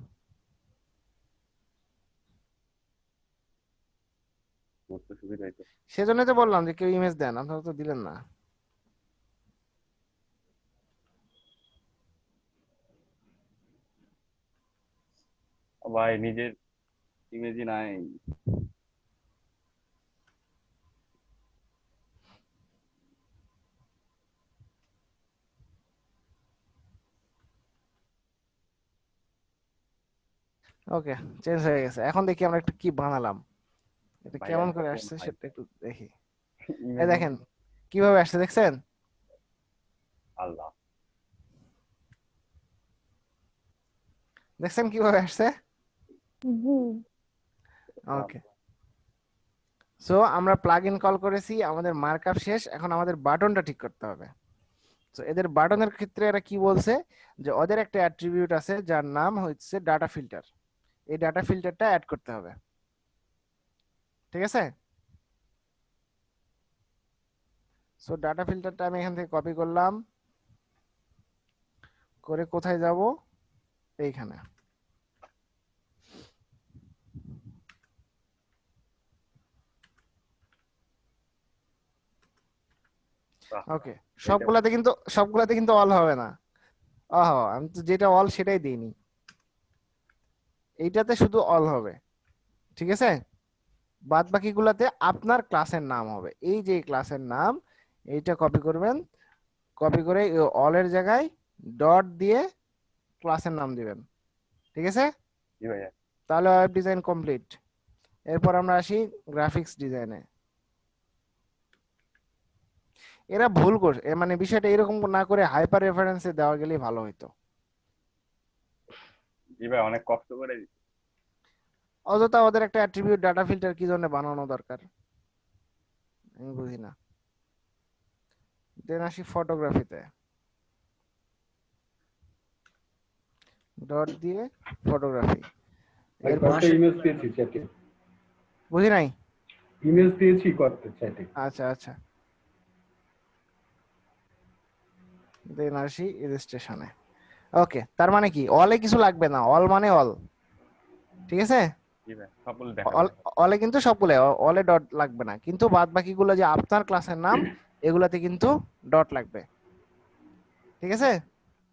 Speaker 1: সেজন্য তো বললাম যে কেউ ইমেজ দেন, আপনারা তো দিলেন না।
Speaker 18: ভাই নিজের ইমেজই নাই।
Speaker 1: ওকে, চেঞ্জ হয়ে গেছে। এখন দেখি আমরা একটু কি বানালাম, এটা
Speaker 18: ভাই,
Speaker 1: কেমন
Speaker 18: একটা
Speaker 1: করে
Speaker 18: ফোন
Speaker 1: আসছে
Speaker 18: ভাই।
Speaker 1: সেটা একটু দেখি। এই দেখেন কিভাবে আসছে, দেখছেন?
Speaker 18: আল্লাহ,
Speaker 1: দেখছেন কিভাবে আসছে? ওকে, সো আমরা প্লাগইন কল করেছি, আমাদের মার্কআপ শেষ, এখন আমাদের বাটনটা ঠিক করতে হবে। সো এদের বাটনের ক্ষেত্রে এরা কি বলছে যে ওদের একটা অ্যাট্রিবিউট আছে যার নাম হচ্ছে ডাটা ফিল্টার। এই ডাটা ফিল্টারটা অ্যাড করতে হবে, ঠিক আছে? সো ডাটা ফিল্টারটা আমি এখান থেকে কপি করলাম, করে কোথায় যাব? এইখানে। ওকে, সবগুলাতে কিন্তু অল হবে না। আমি তো যেটা অল সেটাই দিইনি, এইটাতে শুধু অল হবে, ঠিক আছে? বাদ বাকিগুলাতে আপনার ক্লাসের নাম হবে। এই যে ক্লাসের নাম, এইটা কপি করবেন, কপি করে অলের জায়গায় ডট দিয়ে ক্লাসের নাম দিবেন, ঠিক আছে?
Speaker 18: জি ভাইয়া।
Speaker 1: তাহলে ওয়েব ডিজাইন কমপ্লিট। এরপর আমরা আসি গ্রাফিক্স ডিজাইনে। এরা ভুল করছে, মানে বিষয়টা এরকম না করে হাইপার রেফারেন্সে দেওয়া গেলেই ভালো হতো।
Speaker 18: জি ভাই, অনেক কষ্ট করে দিচ্ছি।
Speaker 1: অযথা ওদের একটা অ্যাট্রিবিউট ডাটা ফিল্টার কি জন্য বানানো দরকার আমি বুঝি না। দেন আসি ফটোগ্রাফিতে, ডট দিয়ে ফটোগ্রাফি।
Speaker 3: এরপর ইমেজ পেয়েছি চ্যাটে,
Speaker 1: বুঝি নাই।
Speaker 3: ইমেজ পেয়েছি করতে চ্যাটে।
Speaker 1: আচ্ছা আচ্ছা, দেন আসি ইলাস্ট্রেশনে। ওকে, তার মানে কি অলে কিছু লাগবে না, অল মানে অল, ঠিক আছে?
Speaker 18: জি ভাই, সবগুলো দেখা
Speaker 1: অলে কিন্তু সবগুলো অলে ডট লাগবে না, কিন্তু বাদ বাকিগুলো যে আপনার ক্লাসের নাম এগুলাতে কিন্তু ডট লাগবে, ঠিক আছে?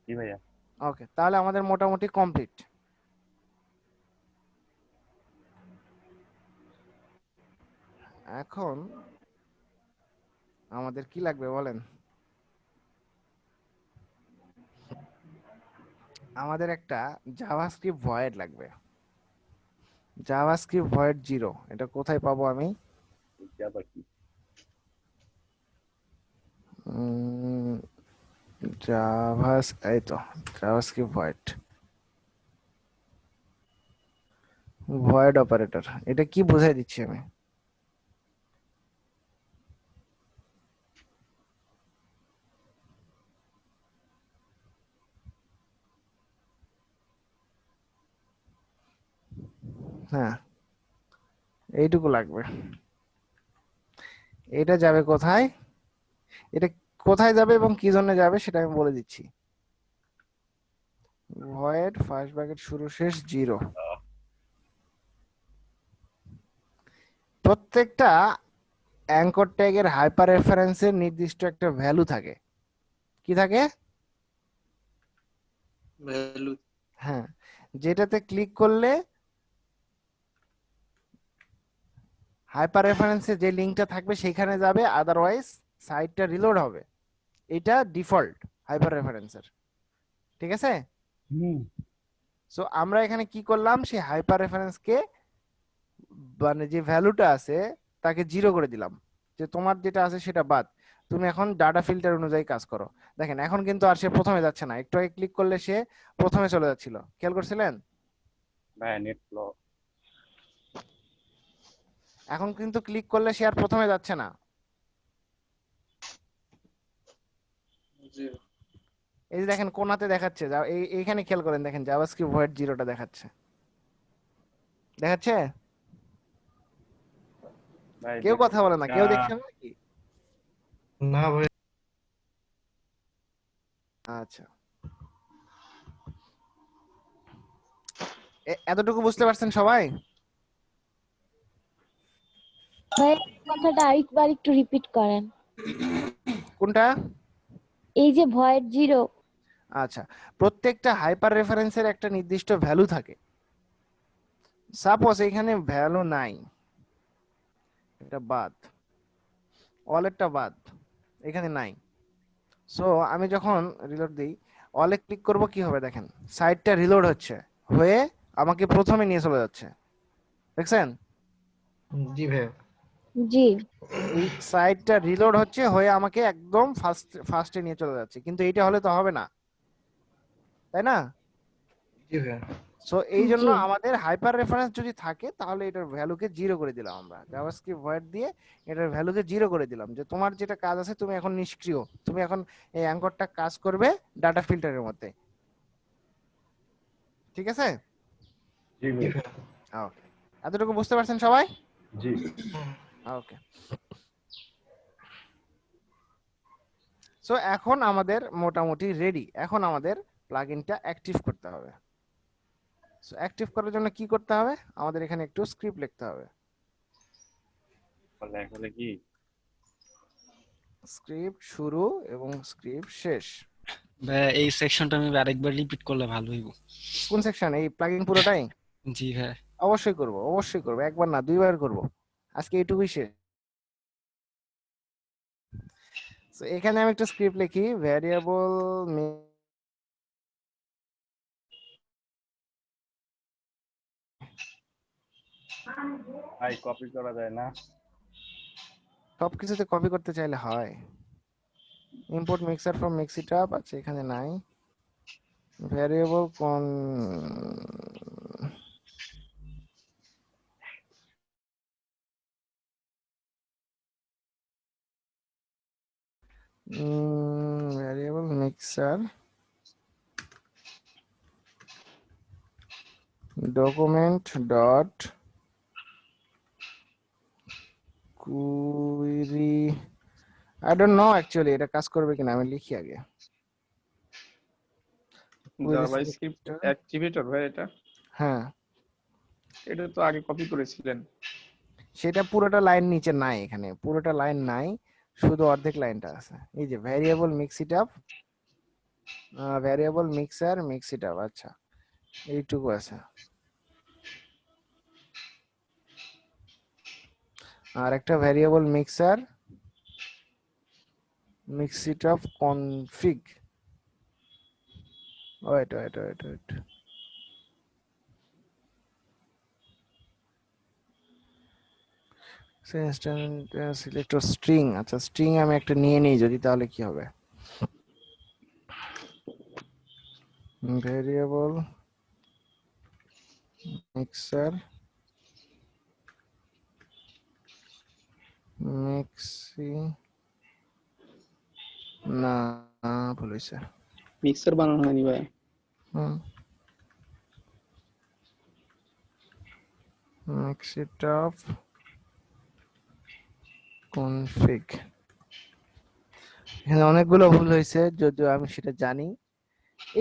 Speaker 18: জি ভাইয়া।
Speaker 1: ওকে, তাহলে আমাদের মোটামুটি কমপ্লিট। এখন আমাদের কি লাগবে বলেন? আমাদের একটা জাভাস্ক্রিপ্ট ভয়েড লাগবে, জাভাস্ক্রিপ্ট ভয়েড 0। এটা কোথায় পাবো আমি? জাভাস এই তো জাভাস্ক্রিপ্ট ভয়েড অপারেটর, এটা কি বোঝাই দিচ্ছি আমি? হ্যাঁ, এইটুকু লাগবে। এটা যাবে কোথায়, এটা কোথায় যাবে এবং কি জন্য যাবে সেটা আমি বলে দিচ্ছি। ভয়েড ফার্স্ট ব্র্যাকেট শুরু শেষ 0। প্রত্যেকটা অ্যাঙ্কর ট্যাগের হাইপার রেফারেন্সের নির্দিষ্ট একটা ভ্যালু থাকে। কি থাকে?
Speaker 6: ভ্যালু।
Speaker 1: হ্যাঁ, যেটাতে ক্লিক করলে হাইপার রেফারেন্সে যে লিংকটা থাকবে সেখানে যাবে, আদারওয়াইজ সাইটটা রিলোড হবে। এটা ডিফল্ট হাইপার রেফারেন্সের, ঠিক আছে? সো আমরা এখানে কি করলাম, সেই হাইপার রেফারেন্সকে মানে যে ভ্যালুটা আছে তাকে 0 করে দিলাম, যে তোমার যেটা আছে সেটা বাদ, তুমি এখন ডাটা ফিল্টার অনুযায়ী কাজ করো। দেখেন এখন কিন্তু আর সে প্রথমে যাচ্ছে না, একটু আগে ক্লিক করলে সে প্রথমে চলে যাচ্ছিল, খেয়াল করছিলেন?
Speaker 18: ভাই নেট স্লো।
Speaker 1: এখন কিন্তু ক্লিক করলে সে আর প্রথমে যাচ্ছে না। এই যে দেখেন কোনাতে দেখাচ্ছে, এইখানে খেয়াল করেন, দেখেন জাভাস্ক্রিপ্ট ভয়েড 0টা দেখাচ্ছে। দেখাচ্ছে?
Speaker 18: ভাই
Speaker 1: কেউ কথা বলে না, কেউ দেখছেন নাকি?
Speaker 2: না ভাই।
Speaker 1: আচ্ছা, এতটুকু বুঝতে পারছেন সবাই?
Speaker 11: ভাই কথাটা আরেকবার একটু রিপিট করেন।
Speaker 1: কোনটা?
Speaker 11: এই যে ভয়েড 0।
Speaker 1: আচ্ছা, প্রত্যেকটা হাইপার রেফারেন্সের একটা নির্দিষ্ট ভ্যালু থাকে। সাপোজ এখানে ভ্যালু নাই, এটা বাদ, ওয়ালেটটা বাদ, এখানে নাই। সো আমি যখন রিলোড দিই, ওয়ালে ক্লিক করব, কি হবে দেখেন, সাইটটা রিলোড হচ্ছে, হয়ে আমাকে প্রথমে নিয়ে চলে যাচ্ছে। দেখছেন?
Speaker 2: জি ভাই।
Speaker 11: জি।
Speaker 1: এই সাইটটা রিলোড হচ্ছে, হয়ে আমাকে একদম ফার্স্টে নিয়ে চলে যাচ্ছে, কিন্তু এইটা হলে তো হবে না, তাই না?
Speaker 2: জি ভাই।
Speaker 1: সো এই জন্য আমাদের হাইপার রেফারেন্স যদি থাকে তাহলে এটার ভ্যালুকে 0 করে দিলাম আমরা জাভাস্ক্রিপ্ট ভয়েড দিয়ে, এটার ভ্যালুকে 0 করে দিলাম, যে তোমার যেটা কাজ আছে তুমি এখন নিষ্ক্রিয়, তুমি এখন এই অ্যাঙ্করটা কাজ করবে ডাটা ফিল্টারের মধ্যে। ঠিক আছে?
Speaker 3: জি ভাই।
Speaker 1: ওকে, এতটুকু বুঝতে পারছেন সবাই?
Speaker 3: জি।
Speaker 1: ওকে, সো এখন আমাদের মোটামুটি রেডি। এখন আমাদের প্লাগইনটা অ্যাক্টিভ করতে হবে। সো অ্যাক্টিভ করার জন্য কি করতে হবে, আমাদের এখানে একটু স্ক্রিপ্ট লিখতে হবে।
Speaker 18: আসলে কি
Speaker 1: স্ক্রিপ্ট শুরু এবং স্ক্রিপ্ট শেষ।
Speaker 7: ভাই এই সেকশনটা আমি আরেকবার রিপিট করলে ভালো হইব।
Speaker 1: কোন সেকশন? এই প্লাগইন পুরোটাই?
Speaker 7: জি ভাই।
Speaker 1: অবশ্যই করব, অবশ্যই করব, একবার না 2বার করব, আজকে এইটুকুই শেষ। সো এখানে আমি একটা স্ক্রিপ্ট লিখি, ভ্যারিয়েবল
Speaker 18: ভাই কপি করা যায় না?
Speaker 1: সবকিছুতে কপি করতে চাইলে হয়। ইম্পোর্ট মিক্সার ফ্রম মিক্সিটআপ, আচ্ছা এখানে নাই। ভ্যারিয়েবল কোন variable mixer document dot query, I don't know actually এটা কাজ করবে কিনা, আমি লিখি আগে।
Speaker 6: জাভাস্ক্রিপ্ট অ্যাক্টিভেটর ভাই এটা?
Speaker 1: হ্যাঁ,
Speaker 6: এটা তো আগে কপি করেছিলেন।
Speaker 1: সেটা পুরোটা লাইন নিচে নাই, এখানে পুরোটা লাইন নাই, শুধু অর্ধেক লাইনটা আছে। এই যে variable mix it up, variable mixer mix it up, আচ্ছা এইটুকু আছে। আর একটা variable mixer mix it up config, wait wait wait wait, selector string, আচ্ছা স্ট্রিং আমি একটা নিয়ে নিই যদি, তাহলে কি হবে? ভেরিয়েবল মিক্সার মিক্সি না ভুল হয়েছে,
Speaker 6: মিক্সার বানানো হয়নি ভাই।
Speaker 1: মিক্সিটপ কনফিগ, এখানে অনেকগুলো ভুল হয়েছে যদিও আমি সেটা জানি।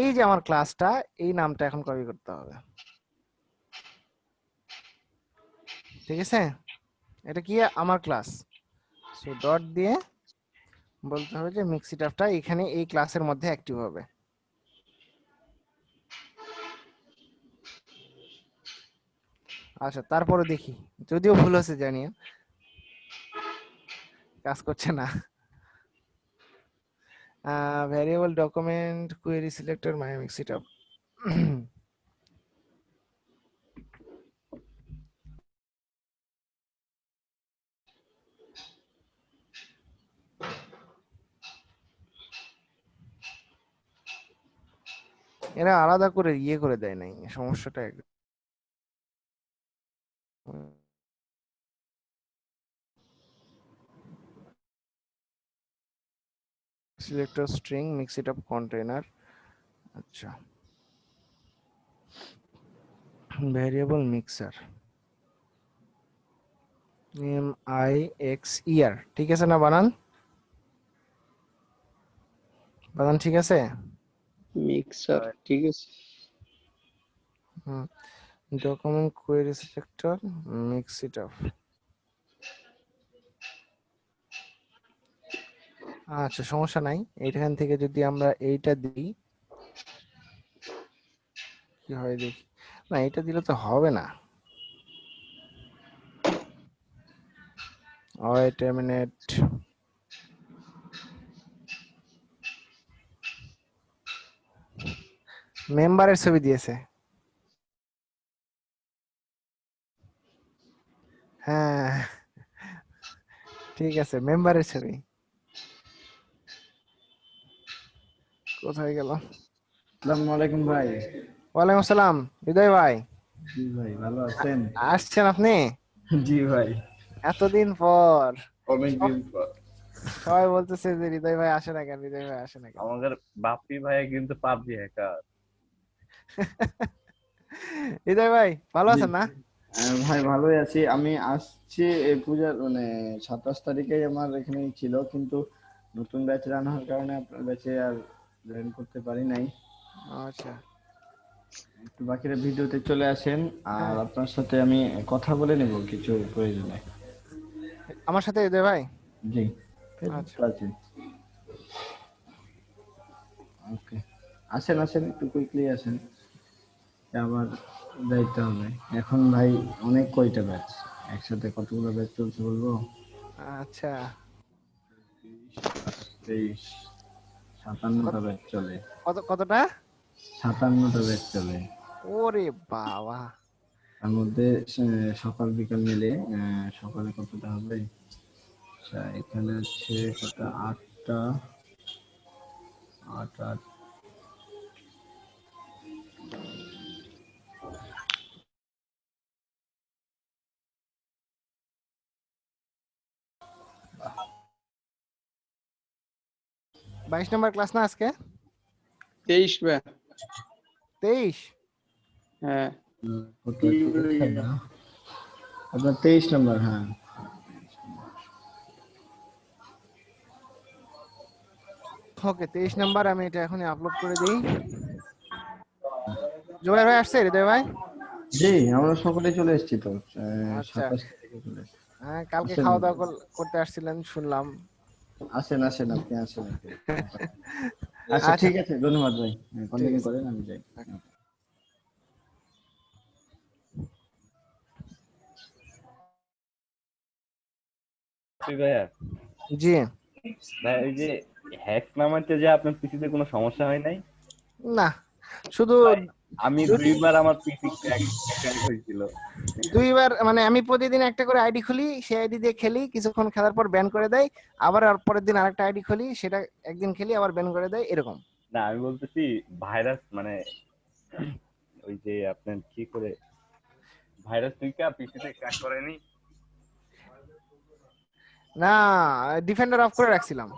Speaker 1: এই যে আমার ক্লাসটা, এই নামটা এখন কপি করতে হবে, ঠিক আছে? এটা কি আমার ক্লাস, সো ডট দিয়ে বলতে হবে যে মিক্সিটপটা এখানে এই ক্লাসের মধ্যে অ্যাক্টিভ হবে। আচ্ছা তারপরে দেখি, যদিও ভুল হচ্ছে জানিও, কাজ করছে না। ভ্যারিয়েবল ডকুমেন্ট কোয়েরি সিলেক্টর মাই মিক্সিটপ, এরা আলাদা করে ইয়ে করে দেয় নাই, সমস্যাটা সিলেক্টর স্ট্রিং মিক্সিটপ কন্টেইনার, আচ্ছা ভ্যারিয়েবল মিক্সার MIXER, ঠিক আছে না? বানান বানান ঠিক আছে?
Speaker 6: মিক্সার ঠিক আছে।
Speaker 1: ডকুমেন্ট কোয়েরি সিলেক্টর মিক্সিটপ, আচ্ছা সমস্যা নাই। এইখান থেকে যদি আমরা এইটা দিই কি হয় দেখি, না এটা দিলে তো হবে না। ওয়েট এ মিনিট, মেম্বারের ছবি দিয়েছে, হ্যাঁ ঠিক আছে মেম্বারের ছবি, কোথায় গেল?
Speaker 20: আসসালামু আলাইকুম ভাই।
Speaker 1: ওয়ালাইকুম আসসালাম হৃদয় ভাই।
Speaker 20: জি ভাই, ভালো আছেন?
Speaker 1: আসছেন আপনি?
Speaker 20: জি ভাই,
Speaker 1: এতদিন পর।
Speaker 20: অনেকদিন পর।
Speaker 1: সবাই বলতেছে যে হৃদয় ভাই আসে না কেন, হৃদয় ভাই আসে না কেন।
Speaker 18: আমাদের বাপ্পি ভাই কিন্তু পাবজি হ্যাকার।
Speaker 1: হৃদয় ভাই ভালো আছেন না?
Speaker 20: ভাই ভালোই আছি। আমি আসছি এই পূজার মানে 27 তারিখে আমার এখানে ছিল, কিন্তু নতুন ব্যাচ রান হওয়ার কারণে আপনার ব্যাচে আর জয়েন করতে পারি নাই।
Speaker 1: আচ্ছা
Speaker 20: একটু বাকিরা ভিডিওতে চলে আসেন, আর আপনার সাথে আমি কথা বলে নেব কিছু প্রয়োজনে।
Speaker 1: আমার সাথে হৃদয় ভাই?
Speaker 20: জি
Speaker 1: আচ্ছা
Speaker 20: আছেন। ওকে, আসেন আসেন একটু কুইকলি আসেন, আবার যাইতে হবে। এখন ভাই অনেক কয়টা ব্যাচ একসাথে, কতগুলো ব্যাচ চলছে বলবো?
Speaker 1: আচ্ছা
Speaker 20: 23 57টা ব্যাচ চলে।
Speaker 1: কতটা?
Speaker 20: 57টা ব্যাচ চলে।
Speaker 1: ওরে বাবা,
Speaker 20: তার মধ্যে সকাল বিকাল মিলে সকালে কতটা হবে? আচ্ছা এখানে হচ্ছে কটা, 8টা 8
Speaker 1: 22 নম্বর ক্লাস না আজকে?
Speaker 6: 23 বে
Speaker 1: 23?
Speaker 6: হ্যাঁ
Speaker 20: আপনার 23 নম্বর। হ্যাঁ
Speaker 1: ওকে 23 নাম্বার, আমি এটা এখনই আপলোড করে দিই। জুবাইর ভাই আসছে? হৃদয় ভাই?
Speaker 20: জি আমরা সকলে চলে এসেছি তো,
Speaker 1: আচ্ছা
Speaker 20: 27 তারিখে চলে এসেছি।
Speaker 1: হ্যাঁ কালকে খাওয়া দাওয়া করতে আসছিলেন শুনলাম।
Speaker 20: আসেন আসেন আপনি আসেন। আচ্ছা ঠিক আছে, ধন্যবাদ ভাই, কন্টিনিউ করেন, আমি যাই।
Speaker 18: ভাইয়া
Speaker 1: জি
Speaker 18: ভাই, ওই যে হ্যাক নামাতে যে আপনার পিসিতে কোনো সমস্যা হয় নাই?
Speaker 1: না, শুধু
Speaker 18: আমি দুইবার আমার পিসি ক্র্যাক হয়েছিল।
Speaker 1: দুইবার মানে আমি প্রতিদিন একটা করে আইডি খুলি, সেই আইডি দিয়ে খেলি, কিছুক্ষণ খেলার পর ব্যান করে দেয়, আবার আর পরের দিন আরেকটা আইডি খুলি, সেটা একদিন খেলি আবার ব্যান করে দেয়, এরকম।
Speaker 18: না আমি বলতেছি ভাইরাস মানে ওই যে আপনার কি করে ভাইরাস তুইকা পিসিতে ক্র্যাক করেনি?
Speaker 1: না, ডিফেন্ডার অফ করে রাখছিলাম।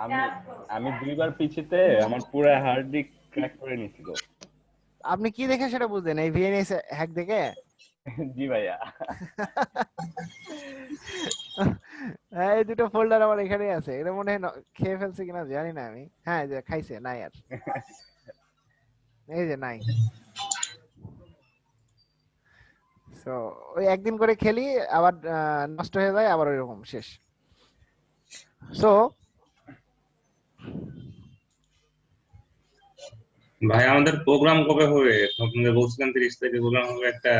Speaker 18: আমি আমি দুইবার পিসিতে আমার পুরো হার্ড ডিস্ক ক্র্যাক করে নিছিল।
Speaker 1: আপনি কি দেখে সেটা বুঝলেন? এই ভিএনএস হ্যাক দেখে?
Speaker 18: জি ভাইয়া।
Speaker 1: এই দুটো ফোল্ডার আমার এখানেই আছে, এটা মনে হয় খেয়ে ফেলছে কিনা জানি না আমি। হ্যাঁ যে খাইছে, নাই আর, এই যে নাই। সো ওই একদিন করে খেলি, আবার নষ্ট হয়ে যায়, আবার ওইরকম শেষ। সো
Speaker 21: ভাই আমাদের প্রোগ্রাম কবে হবে? আপনাদের বলছিলেন 30 তারিখে প্রোগ্রাম হবে একটা,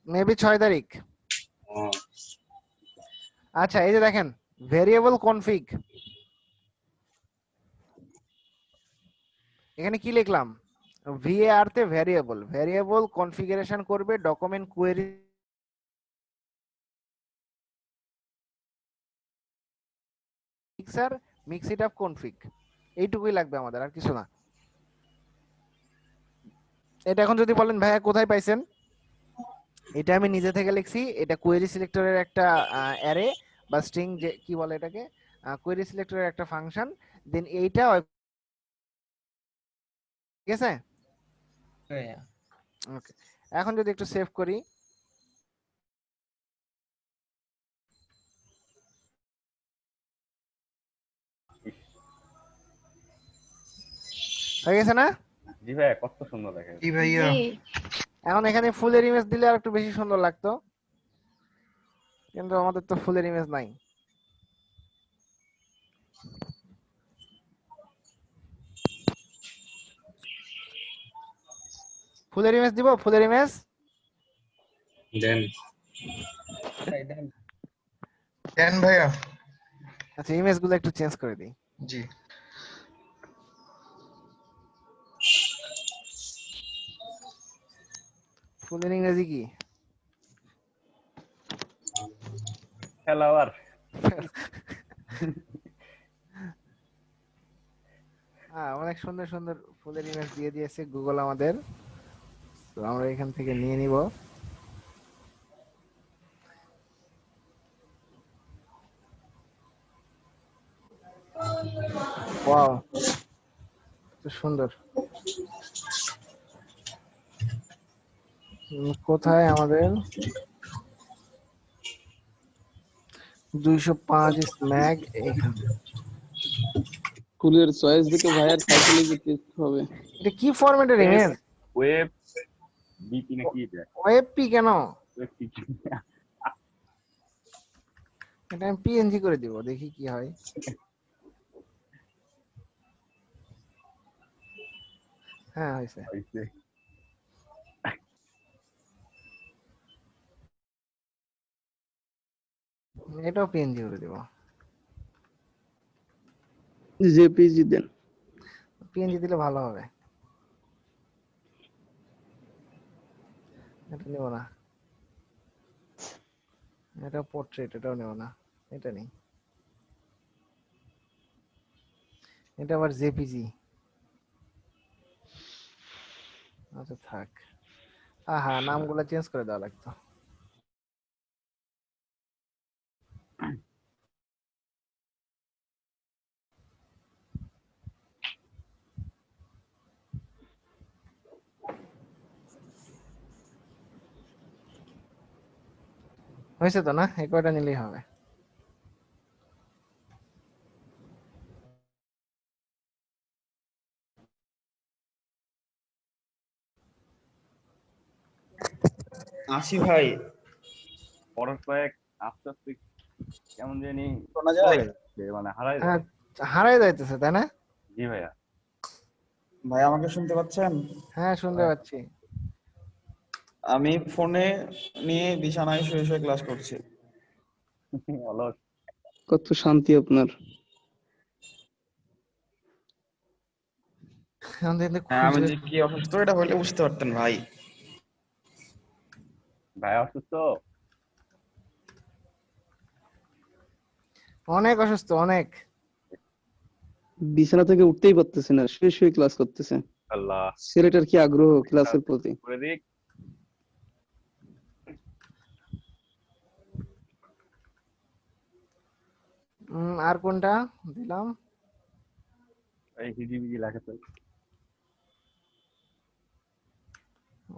Speaker 1: মেবি 6 তারিখ।
Speaker 21: ও
Speaker 1: আচ্ছা, এই যে দেখেন ভেরিয়েবল কনফিগ, এখানে কি লিখলাম? var তে ভেরিয়েবল, ভেরিয়েবল কনফিগারেশন করবে document query mixer mix it up config, এইটুকুই লাগবে আমাদের, আর কিছু না। এটা এখন যদি বলেন ভাইয়া কোথায় পাইছেন, এটা আমি নিজে থেকে লিখছি। এটা কোয়েরি সিলেক্টরের একটা অ্যারে বা স্ট্রিং, যে কি বলে এটাকে, কোয়েরি সিলেক্টরের একটা ফাংশন। দেন এইটা ঠিক আছে। ওকে, এখন যদি একটু সেভ করি, হয়ে গেছে না?
Speaker 18: জি ভাইয়া, কত সুন্দর লাগে।
Speaker 1: জি ভাইয়া। এখন এখানে ফুলের ইমেজ দিলে আর একটু বেশি সুন্দর লাগতো, কিন্তু আমাদের তো ফুলের ইমেজ নাই। ফুলের ইমেজ দিব, ফুলের ইমেজ
Speaker 21: দেন
Speaker 5: দেন ভাইয়া।
Speaker 1: আচ্ছা, ইমেজ গুলো একটু চেঞ্জ করে দিই।
Speaker 5: জি
Speaker 1: ফুলের ইংরেজি কি?
Speaker 18: খেলোয়াড়।
Speaker 1: হ্যাঁ, অনেক সুন্দর সুন্দর ফুলের ইমেজ দিয়ে দিয়েছে গুগল আমাদের, তো আমরা এখান থেকে নিয়ে নিব। ওয়াও, তো সুন্দর। কোথায় আমাদের 205 স্ম্যাগ এখানে।
Speaker 6: ফুলের চয়েস দেখে ভাইয়ার সাইকেলে যেতে হবে।
Speaker 1: এটা কি ফরম্যাটের ইমেজ?
Speaker 18: ওয়েব বিপি নাকি এটা?
Speaker 1: ওয়েব পি কেন?
Speaker 18: Web P.
Speaker 1: এটা আমি পিএনজি করে দিব, দেখি কি হয়। হ্যাঁ হইছে। এটাও পিএনজি করে দিব।
Speaker 6: জেপিজি দেন।
Speaker 1: পিএনজি দিলে ভালো হবে। এটা নেব না, এটা পোর্ট্রেট, এটাও নেব না, এটা নেই, এটা আবার জেপিজি। আচ্ছা থাক। আহা, নামগুলো চেঞ্জ করে দেওয়া লাগতো। হয়েছে তো না? এই কয়টা নিলেই হবে।
Speaker 10: আসি ভাই,
Speaker 18: পরের কয়েক আস্তে আস্তে কেমন জানি
Speaker 10: শোনা যায়?
Speaker 18: মানে হারাই
Speaker 1: হ্যাঁ,
Speaker 18: যায়।
Speaker 1: হারাই যাইতেছে, তাই না?
Speaker 18: জি ভাইয়া।
Speaker 10: ভাই আমাকে শুনতে পাচ্ছেন?
Speaker 1: হ্যাঁ, শুনতে পাচ্ছি।
Speaker 10: আমি ফোনে নিয়ে বিছানায় শুয়ে শুয়ে ক্লাস করছি।
Speaker 18: অলস।
Speaker 6: কত শান্তি আপনার।
Speaker 4: আমি যে কি অসুস্থ এটা হইলে বুঝতে পারতেন ভাই।
Speaker 18: ভাই অসুস্থ?
Speaker 1: অনেক অসুস্থ, অনেক।
Speaker 8: বিছানা থেকে উঠতেই পারতেছে না, শুয়ে শুয়ে ক্লাস করতেছে।
Speaker 18: আল্লাহ,
Speaker 8: ছেলেটার কি আগ্রহ ক্লাসের প্রতি।
Speaker 18: করে দিক।
Speaker 1: আর কোনটা দিলাম?
Speaker 18: এই হিজিবিজি লেখা তো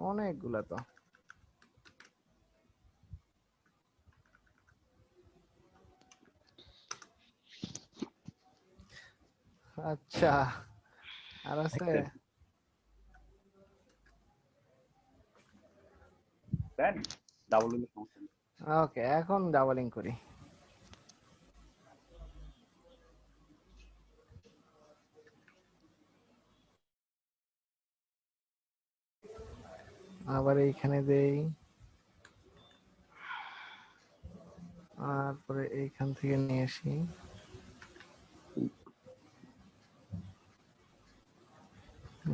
Speaker 1: অনেকগুলা তো। আচ্ছা, আর আছে?
Speaker 18: দেন ডাবল এর সমস্যা নেই।
Speaker 1: ওকে, এখন ডাবলিং করি। আবার এইখানে দেই, তারপরে এইখান থেকে নিয়ে আসি,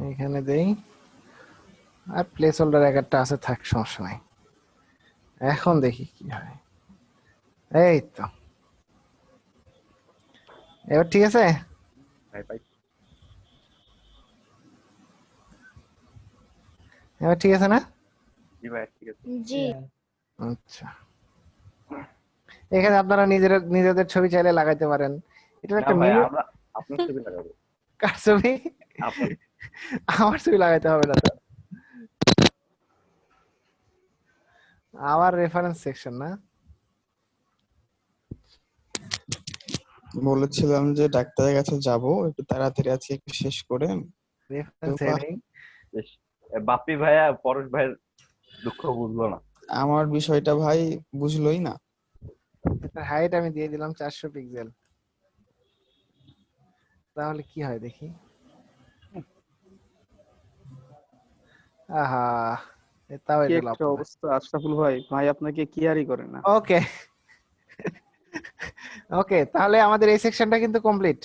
Speaker 1: এইখানে দেই, আর প্লেস হোল্ডার একটা আছে, থাক সমস্যা নাই। এখন দেখি কি হয়। এই তো, এবার ঠিক আছে। এবার ঠিক আছে না?
Speaker 18: জি ভাই ঠিক আছে।
Speaker 11: জি।
Speaker 1: আচ্ছা, এখানে আপনারা নিজেদের ছবি চাইলে লাগাইতে পারেন। এটা
Speaker 18: না
Speaker 1: একটা
Speaker 18: ভাই,
Speaker 1: মিনি।
Speaker 18: আমরা আপনার ছবি লাগাবো।
Speaker 1: কার ছবি?
Speaker 18: আপনার।
Speaker 1: আমার ছবি লাগাইতে হবে না তো। আবার রেফারেন্স সেকশন না?
Speaker 22: বলেছিলাম যে ডাক্তারের কাছে যাব, একটু তাড়াতাড়ি আছে, একটু শেষ করেন।
Speaker 1: Reference heading.
Speaker 18: বাপ্পি ভাইয়া পরশ ভাইয়ের দুঃখ বুঝলো না।
Speaker 22: আমার বিষয়টা ভাই বুঝলোই না।
Speaker 1: হাইট আমি দিয়ে দিলাম 400 পিক্সেল। তাহলে কি হয় দেখি। আহা, এটাও
Speaker 8: কি
Speaker 1: এটা লাভ
Speaker 8: একটা
Speaker 1: না।
Speaker 8: অবস্থা আশরাফুল ভাই, ভাই আপনাকে কেয়ারই করে না।
Speaker 1: ওকে ওকে, তাহলে আমাদের এই সেকশনটা কিন্তু কমপ্লিট।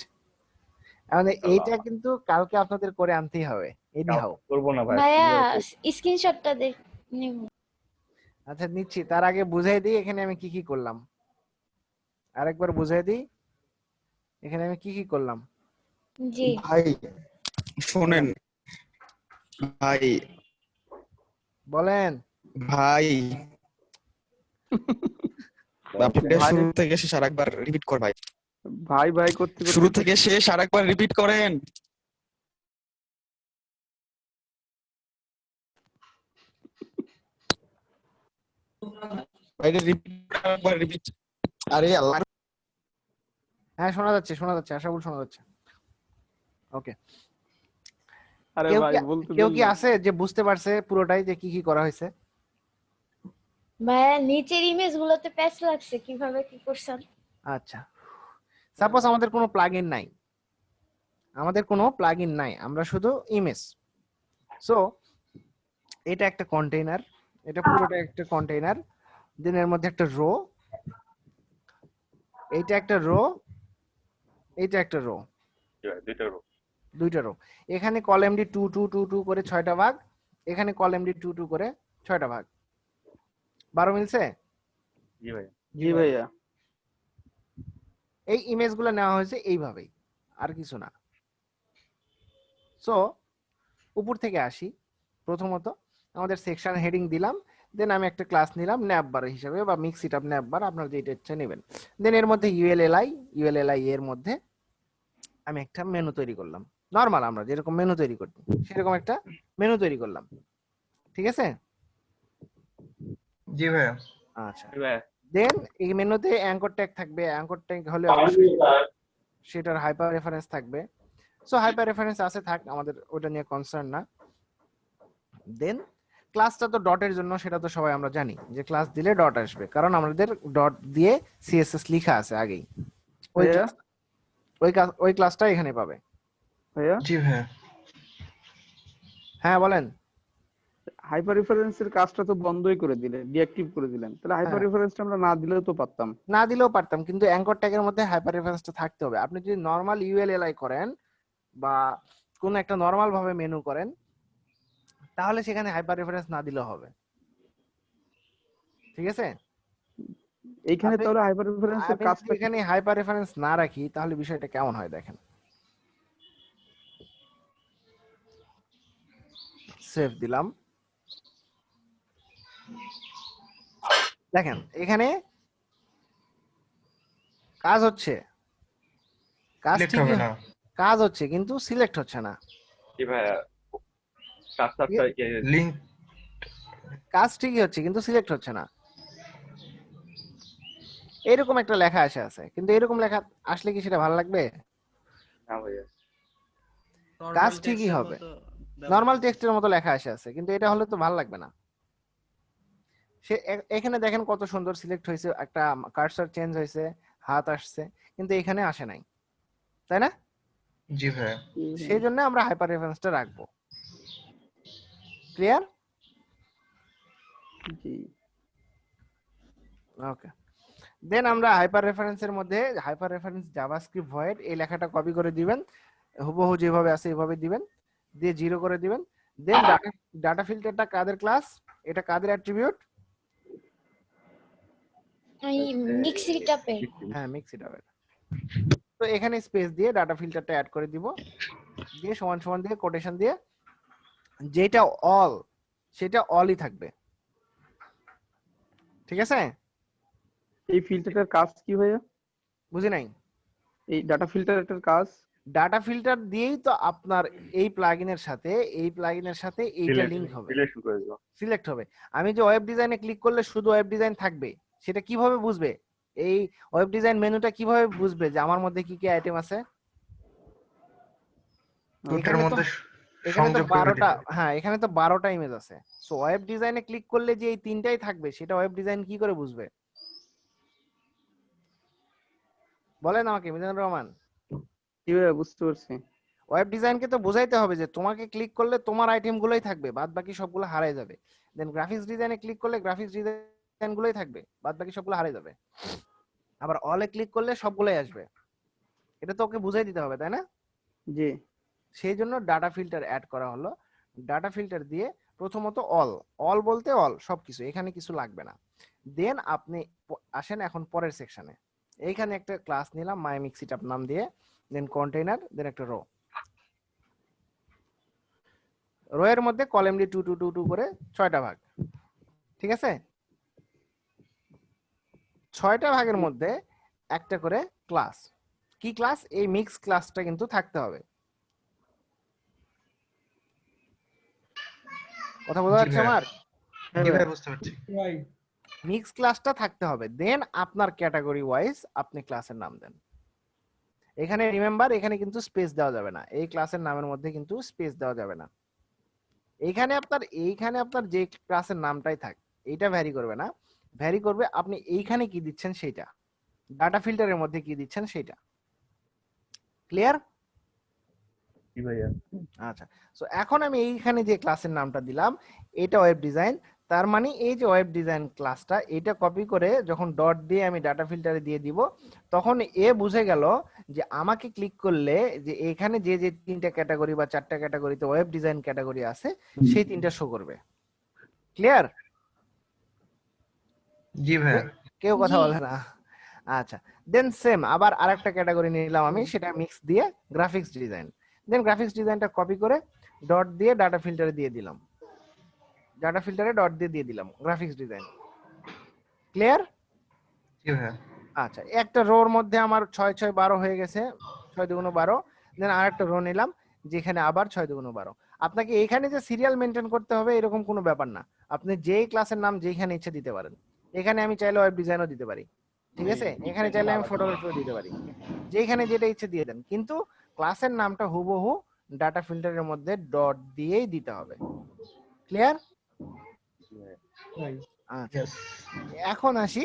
Speaker 1: আমাদের এইটা কিন্তু কালকে আপনাদের করে আনতেই হবে। এনি হাউ
Speaker 18: করব না ভাই।
Speaker 11: ভাইয়া স্ক্রিনশটটা দেখ নিব।
Speaker 1: আচ্ছা নিচ্ছি, তার আগে বুঝাই দিই এখানে আমি কি কি করলাম। আরেকবার বুঝাই দিই এখানে আমি কি কি করলাম।
Speaker 11: জি
Speaker 22: ভাই শুনেন, ভাই
Speaker 1: বলেন
Speaker 22: ভাই, আপনি শুরু থেকে শেষ আরেকবার রিপিট কর ভাই।
Speaker 8: ভাই ভাই করতে
Speaker 22: শুরু থেকে শেষ আরেকবার রিপিট করেন। ভাই আরেকবার রিপিট। আরে আল্লাহ।
Speaker 1: হ্যাঁ শোনা যাচ্ছে, শোনা যাচ্ছে, আশাফুল শোনা যাচ্ছে। ওকে,
Speaker 8: আরে ভাই বলতে
Speaker 1: কেউ কি আছে যে বুঝতে পারছে পুরোটাই যে কি কি করা হয়েছে?
Speaker 11: ভাইয়া নিচের ইমেজগুলোতে প্যাচ লাগছে, কিভাবে কি করছেন?
Speaker 1: আচ্ছা, সাপোজ আমাদের কোনো প্লাগইন নাই, আমরা শুধু ইমেজ। সো এটা একটা কন্টেইনার, এটা পুরোটা একটা কন্টেইনার। দেন এর মধ্যে একটা রো, এইটা একটা রো, এইটা একটা রো, দুইটা রো। এখানে কলাম ডি 2 2 2 2 করে 6টা ভাগ, এখানে কলাম ডি 2 2 করে 6টা ভাগ। 12 মিলছে?
Speaker 18: জি ভাই।
Speaker 8: জি ভাইয়া।
Speaker 1: এই ইমেজগুলো নেওয়া হয়েছে এইভাবেই, আর কিছু না। সো উপর থেকে আসি, প্রথমত আমাদের সেকশন হেডিং দিলাম, দেন আমি একটা ক্লাস নিলাম ন্যাপবার হিসেবে বা মিক্স ইটআপ ন্যাপবার, আপনারা যেটা ইচ্ছা নেবেন। দেন এর মধ্যে ইউএলএলআই এর মধ্যে আমি একটা মেনু তৈরি করলাম, নরমাল আমরা যেরকম মেনু তৈরি করি সেরকম একটা মেনু তৈরি করলাম। ঠিক আছে?
Speaker 2: জি ভাইয়া।
Speaker 1: আচ্ছা, দেন এই মেনুতে অ্যাঙ্কর ট্যাগ থাকবে, অ্যাঙ্কর ট্যাগ হলে সেটার হাইপার রেফারেন্স থাকবে। সো হাইপার রেফারেন্স আছে, থাক, আমাদের ওটা নিয়ে কনসার্ন না। দেন ক্লাসটা তো ডটের জন্য, সেটা তো সবাই আমরা জানি যে ক্লাস দিলে ডট আসবে, কারণ আমাদের ডট দিয়ে সিএসএস লেখা আছে আগেই। ওই ক্লাসটা এখানে পাবে।
Speaker 8: ভাইয়া
Speaker 2: জি ভাইয়া।
Speaker 1: হ্যাঁ বলেন।
Speaker 8: হাইপার রেফারেন্সের কাজটা তো বন্ধই করে দিলেন, ডিঅ্যাক্টিভ করে দিলেন, তাহলে হাইপার রেফারেন্সটা আমরা না দিলেও তো পারতাম।
Speaker 1: না দিলেও পারতাম, কিন্তু অ্যাঙ্কর ট্যাগের মধ্যে হাইপার রেফারেন্সটা থাকতে হবে। আপনি যদি নরমাল ইউএলএলআই করেন বা কোন একটা নরমাল ভাবে মেনু করেন, তাহলে সেখানে হাইপার রেফারেন্স না দিলেও হবে। ঠিক আছে?
Speaker 8: এইখানে তাহলে হাইপার রেফারেন্সের
Speaker 1: আমি
Speaker 8: কাজটা
Speaker 1: যদি এখানে হাইপার রেফারেন্স না রাখি তাহলে বিষয়টা কেমন হয় দেখেন। সেভ দিলাম, দেখেন এখানে কাজ হচ্ছে, কাজ
Speaker 2: Select
Speaker 1: ঠিকই
Speaker 2: হবে না।
Speaker 1: কাজ হচ্ছে কিন্তু সিলেক্ট হচ্ছে না।
Speaker 18: কি ভাইয়া কাজটা
Speaker 2: লিংক
Speaker 1: কাজ ঠিকই হচ্ছে কিন্তু সিলেক্ট হচ্ছে না। এরকম একটা লেখা আছে কিন্তু এরকম লেখা আসলে কি সেটা ভালো লাগবে?
Speaker 18: না ভাইয়া
Speaker 1: কাজ ঠিকই হবে, নরমাল টেক্সটের মতো লেখা আছে কিন্তু এটা হলে তো ভালো লাগবে না। সে এখানে দেখেন কত সুন্দর সিলেক্ট হয়েছে, একটা কার্সর চেঞ্জ হয়েছে, হাত আসছে, কিন্তু এখানে আসে নাই, তাই না?
Speaker 2: জি ভাইয়া।
Speaker 1: সেই জন্য আমরা হাইপার রেফারেন্সটা রাখবো। ক্লিয়ার?
Speaker 8: জি
Speaker 1: ওকে। দেন আমরা হাইপার রেফারেন্সের মধ্যে হাইপার রেফারেন্স জাভাস্ক্রিপ্ট ভয়েড এই লেখাটা কপি করে দিবেন, হুবহু যেভাবে আছে এইভাবে দিবেন, দিয়ে 0 করে দিবেন। দেন ডাটা ফিল্টারটা কাদের ক্লাস, এটা কাদের অ্যাট্রিবিউট?
Speaker 11: মিক্স ইট আপে।
Speaker 1: হ্যাঁ, মিক্স ইট আপে। তো এখানে স্পেস দিয়ে ডাটা ফিল্টারটা অ্যাড করে দিব, দিয়ে সমান সমান দিয়ে কোটেশন দিয়ে যেটা অল সেটা অলই থাকবে। ঠিক আছে?
Speaker 8: এই ফিল্টারটার কাজ কি ভাইয়া?
Speaker 1: বুঝি নাই।
Speaker 8: এই ডাটা ফিল্টারটার কাজ
Speaker 1: ডাটা ফিল্টার দিয়েই তো আপনার এই প্লাগইনের সাথে এইটা লিংক হবে, সিলেক্ট হবে। আমি যে ওয়েব ডিজাইনে ক্লিক করলে শুধু ওয়েব ডিজাইন থাকবে, সেটা কিভাবে বুঝবে? এই ওয়েব ডিজাইন মেনুটা কিভাবে বুঝবে যে আমার মধ্যে কি কি আইটেম আছে?
Speaker 2: ওটার মধ্যে
Speaker 1: এখানে তো
Speaker 2: সংযোগ করে
Speaker 1: 12টা,
Speaker 2: দিবে।
Speaker 1: হ্যাঁ এখানে তো 12টা ইমেজ আছে। সো ওয়েব ডিজাইনে ক্লিক করলে যে এই তিনটাই থাকবে সেটা ওয়েব ডিজাইন কি করে বুঝবে? বলেন আমাকে মিজানুর রহমান।
Speaker 8: কি ভাইয়া বুঝতে পারছি।
Speaker 1: ওয়েব ডিজাইনকে তো বোঝাইতে হবে যে তোমাকে ক্লিক করলে তোমার আইটেম গুলোই থাকবে, বাদ বাকি সবগুলো হারিয়ে যাবে। দেন গ্রাফিক্স ডিজাইনে ক্লিক করলে গ্রাফিক্স ডিজাইন গুলোই থাকবে, বাদ বাকি সবগুলো হারিয়ে যাবে। আবার অলে ক্লিক করলে সবগুলোই আসবে। এটা তো ওকে বুঝাই দিতে হবে, তাই না?
Speaker 8: জি।
Speaker 1: সেই জন্য ডাটা ফিল্টার অ্যাড করা হলো। ডাটা ফিল্টার দিয়ে প্রথমত অল বলতে অল সবকিছু, এখানে কিছু লাগবে না। দেন আপনি আসেন এখন পরের সেকশনে। এইখানে একটা ক্লাস নিলাম মাই মিক্স ইট আপ নাম দিয়ে, দেন কন্টেইনার, দেন একটা রো এর মধ্যে কলাম দিয়ে 2 2 2 2 করে 6টা ভাগ। ঠিক আছে? 6টা ভাগের মধ্যে একটা করে ক্লাস। কি ক্লাস? এই মিক্স ক্লাসটা কিন্তু থাকতে হবে। কথা বোঝা যাচ্ছে আমার?
Speaker 2: জি ভাই বুঝতে পারছি।
Speaker 1: মিক্স ক্লাসটা থাকতে হবে। দেন আপনার ক্যাটাগরি ওয়াইজ আপনি ক্লাসের নাম দেন। এখানে রিমেম্বার, এখানে কিন্তু স্পেস দেওয়া যাবে না, এই ক্লাসের নামের মধ্যে কিন্তু স্পেস দেওয়া যাবে না। এইখানে আপনার যে ক্লাসের নামটাই থাক, এইটা ভ্যারি করবে না, ভ্যারি করবে আপনি এইখানে কি দিচ্ছেন সেটা, ডাটা ফিল্টারের মধ্যে কি দিচ্ছেন সেটা। ক্লিয়ার?
Speaker 18: জি ভাইয়া।
Speaker 1: আচ্ছা, সো এখন আমি এইখানে যে ক্লাসের নামটা দিলাম এটা ওয়েব ডিজাইন, তার মানে এই যে ওয়েব ডিজাইন ক্লাসটা এটা কপি করে যখন ডট দিয়ে আমি ডাটা ফিল্টারে দিয়ে দিব, তখন এ বুঝে গেল যে আমাকে ক্লিক করলে যে এখানে যে যে 3টা ক্যাটাগরি বা 4টা ক্যাটাগরিতে ওয়েব ডিজাইন ক্যাটাগরি আছে সেই 3টা শো করবে। ক্লিয়ার?
Speaker 2: জি ভাই।
Speaker 1: কেউ কথা বলে না? আচ্ছা, দেন সেম আবার আরেকটা ক্যাটাগরি নিলাম আমি, সেটা মিক্স দিয়ে গ্রাফিক্স ডিজাইন। দেন গ্রাফিক্স ডিজাইনটা কপি করে ডট দিয়ে ডাটা ফিল্টারে দিয়ে দিলাম, ডাটা ফিল্টারে ডট দিয়ে দিলাম গ্রাফিক্স ডিজাইন। ক্লিয়ার?
Speaker 2: জি ভাই।
Speaker 1: আচ্ছা, একটা রোর মধ্যে আমার 6 6 12 হয়ে গেছে, 6 2 12। দেন আরেকটা রো নিলাম যেখানে আবার 6 2 12। আপনাকে এখানে যে সিরিয়াল মেইনটেইন করতে হবে এরকম কোনো ব্যাপার না, আপনি যেই ক্লাসের নাম যেখানে ইচ্ছা দিতে পারেন। এখানে আমি চাইলে ওয়েব ডিজাইনও দিতে পারি, ঠিক আছে? এখানে চাইলে আমি ফটোগ্রাফিও দিতে পারি, যেখানে যেটা ইচ্ছে দিয়ে দেন, কিন্তু ক্লাসের নামটা হুবহু ডাটা ফিল্টারের মধ্যে ডট দিয়েই দিতে হবে। ক্লিয়ার? আচ্ছা, এখন আসি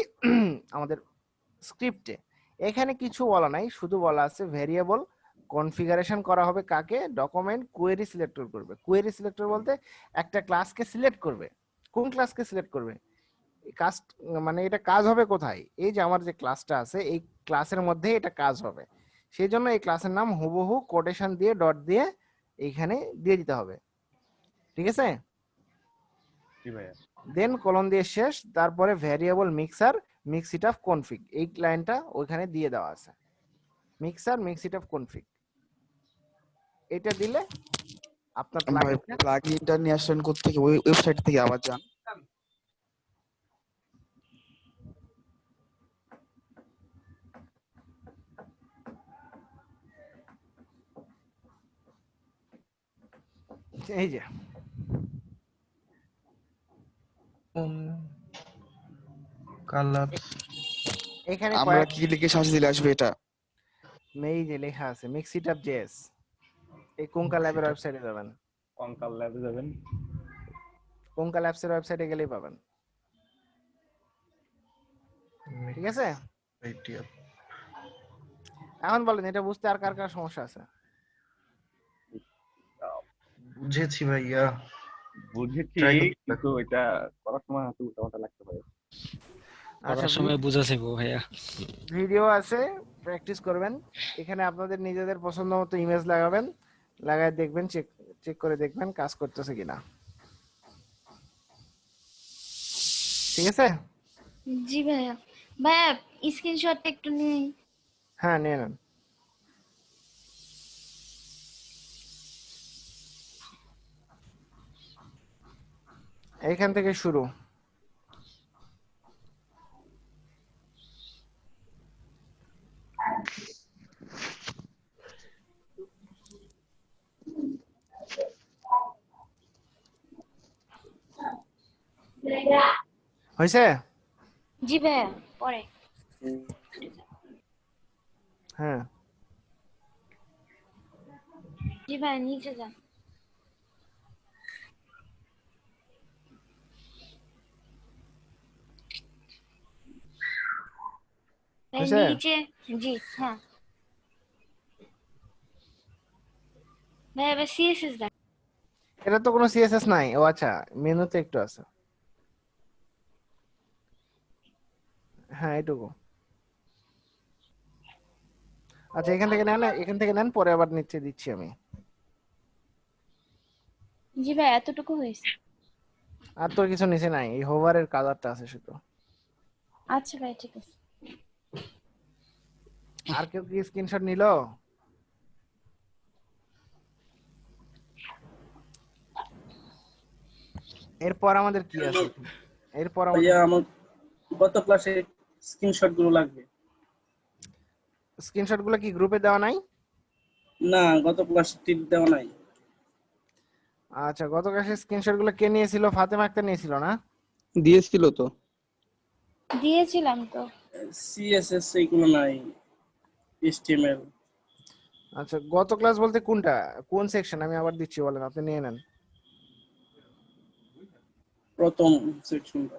Speaker 1: আমাদের স্ক্রিপ্টে। এখানে কিছু বলা নাই, শুধু বলা আছে ভেরিয়েবল কনফিগারেশন করা হবে কাকে? ডকুমেন্ট কোয়েরি সিলেক্টর করবে। কোয়েরি সিলেক্টর বলতে একটা ক্লাসকে সিলেক্ট করবে। কোন ক্লাসকে সিলেক্ট করবে? কাজ মানে এটা কাজ হবে কোথায়? এই যে আমার যে ক্লাসটা আছে এই ক্লাসের মধ্যে এটা কাজ হবে। সেই জন্য এই ক্লাসের নাম হুবহু কোটেশন দিয়ে ডট দিয়ে এইখানে দিয়ে দিতে হবে, ঠিক আছে?
Speaker 18: জি ভাইয়া।
Speaker 1: দেন কলন দিয়ে শেষ, তারপরে ভ্যারিয়েবল মিক্সার মিক্সিট অফ কনফিগ, এই লাইনটা ওইখানে দিয়ে দেওয়া আছে, মিক্সার মিক্সিট অফ কনফিগ, এটা দিলে আপনার প্লাগইনটা
Speaker 22: প্লাগইনটা নিয়ে আসলেন কোত্থেকে? ওই ওয়েবসাইট থেকে আবার যান।
Speaker 1: এই যে এখানে
Speaker 22: আমরা কি লিখে সার্চ দিলে আসবে এটা?
Speaker 1: এই যে লেখা আছে মিক্সিট অফ জেএস, এই কোঙ্কা ল্যাবের ওয়েবসাইটে যাবেন,
Speaker 18: কঙ্কাল ল্যাবে যাবেন,
Speaker 1: কোঙ্কা ল্যাবসের ওয়েবসাইটে গেলেই পাবেন, ঠিক আছে? এখন বলেন এটা বুঝতে আর কার কার সমস্যা আছে?
Speaker 2: বুঝেছি ভাইয়া,
Speaker 18: বুঝেছি, কিন্তু এটা করার সময় হাতে উল্টাপাল্টা লাগতে পারে।
Speaker 7: করার সময় বুঝাছে গো ভাইয়া।
Speaker 1: ভিডিও আছে, প্র্যাকটিস করবেন। এখানে আপনাদের নিজেদের পছন্দ মতো ইমেজ লাগাবেন, লাগায় দেখবেন, চেক করে দেখবেন কাজ করতেছে কিনা, ঠিক আছে?
Speaker 11: জি ভাইয়া। ভাইয়া স্ক্রিনশট একটু নিন।
Speaker 1: হ্যাঁ নিয়ে নেন। এইখান থেকে শুরু, হয়েছে?
Speaker 11: জি ভাইয়া পরে।
Speaker 1: হ্যাঁ
Speaker 11: জি ভাইয়া নিচে যান।
Speaker 1: হয়েছে?
Speaker 11: নিচে জি হ্যাঁ ভাইয়া এবার সিএসএস দেন।
Speaker 1: এটা তো কোনো সিএসএস নাই। ও আচ্ছা, মেনুতে একটু আছে। হ্যাঁ এটুকু। আচ্ছা এখান থেকে নেন, এখান থেকে নেন, পরে আবার নিচে দিচ্ছি আমি।
Speaker 11: জি ভাই এতটুকু হয়েছে।
Speaker 1: আর তোর কিছু নিচে নাই, এই হোভারের কালারটা আছে শুধু।
Speaker 11: আচ্ছা ভাই ঠিক আছে।
Speaker 1: আর কেউ কি স্ক্রিনশট নিলো? এরপর আমাদের কি আছে? এরপর
Speaker 17: ভাইয়া আমার গত ক্লাসে স্ক্রিনশট গুলো লাগবে।
Speaker 1: স্ক্রিনশট গুলো কি গ্রুপে দেওয়া নাই?
Speaker 17: না গত ক্লাসে টিপ দেওয়া নাই।
Speaker 1: আচ্ছা গত ক্লাসে স্ক্রিনশট গুলো কে নিয়েছিল? ফাতেমা আক্তার নিয়েছিল না?
Speaker 8: দিয়েছিল তো।
Speaker 11: দিয়েছিলাম তো।
Speaker 17: সিএসএস এইগুলো নাই, এইচটিএমএল।
Speaker 1: আচ্ছা গত ক্লাস বলতে কোনটা, কোন সেকশন? আমি আবার দিচ্ছি, বলেন, আপনি নিয়ে নেন।
Speaker 17: প্রথম সেকশনটা।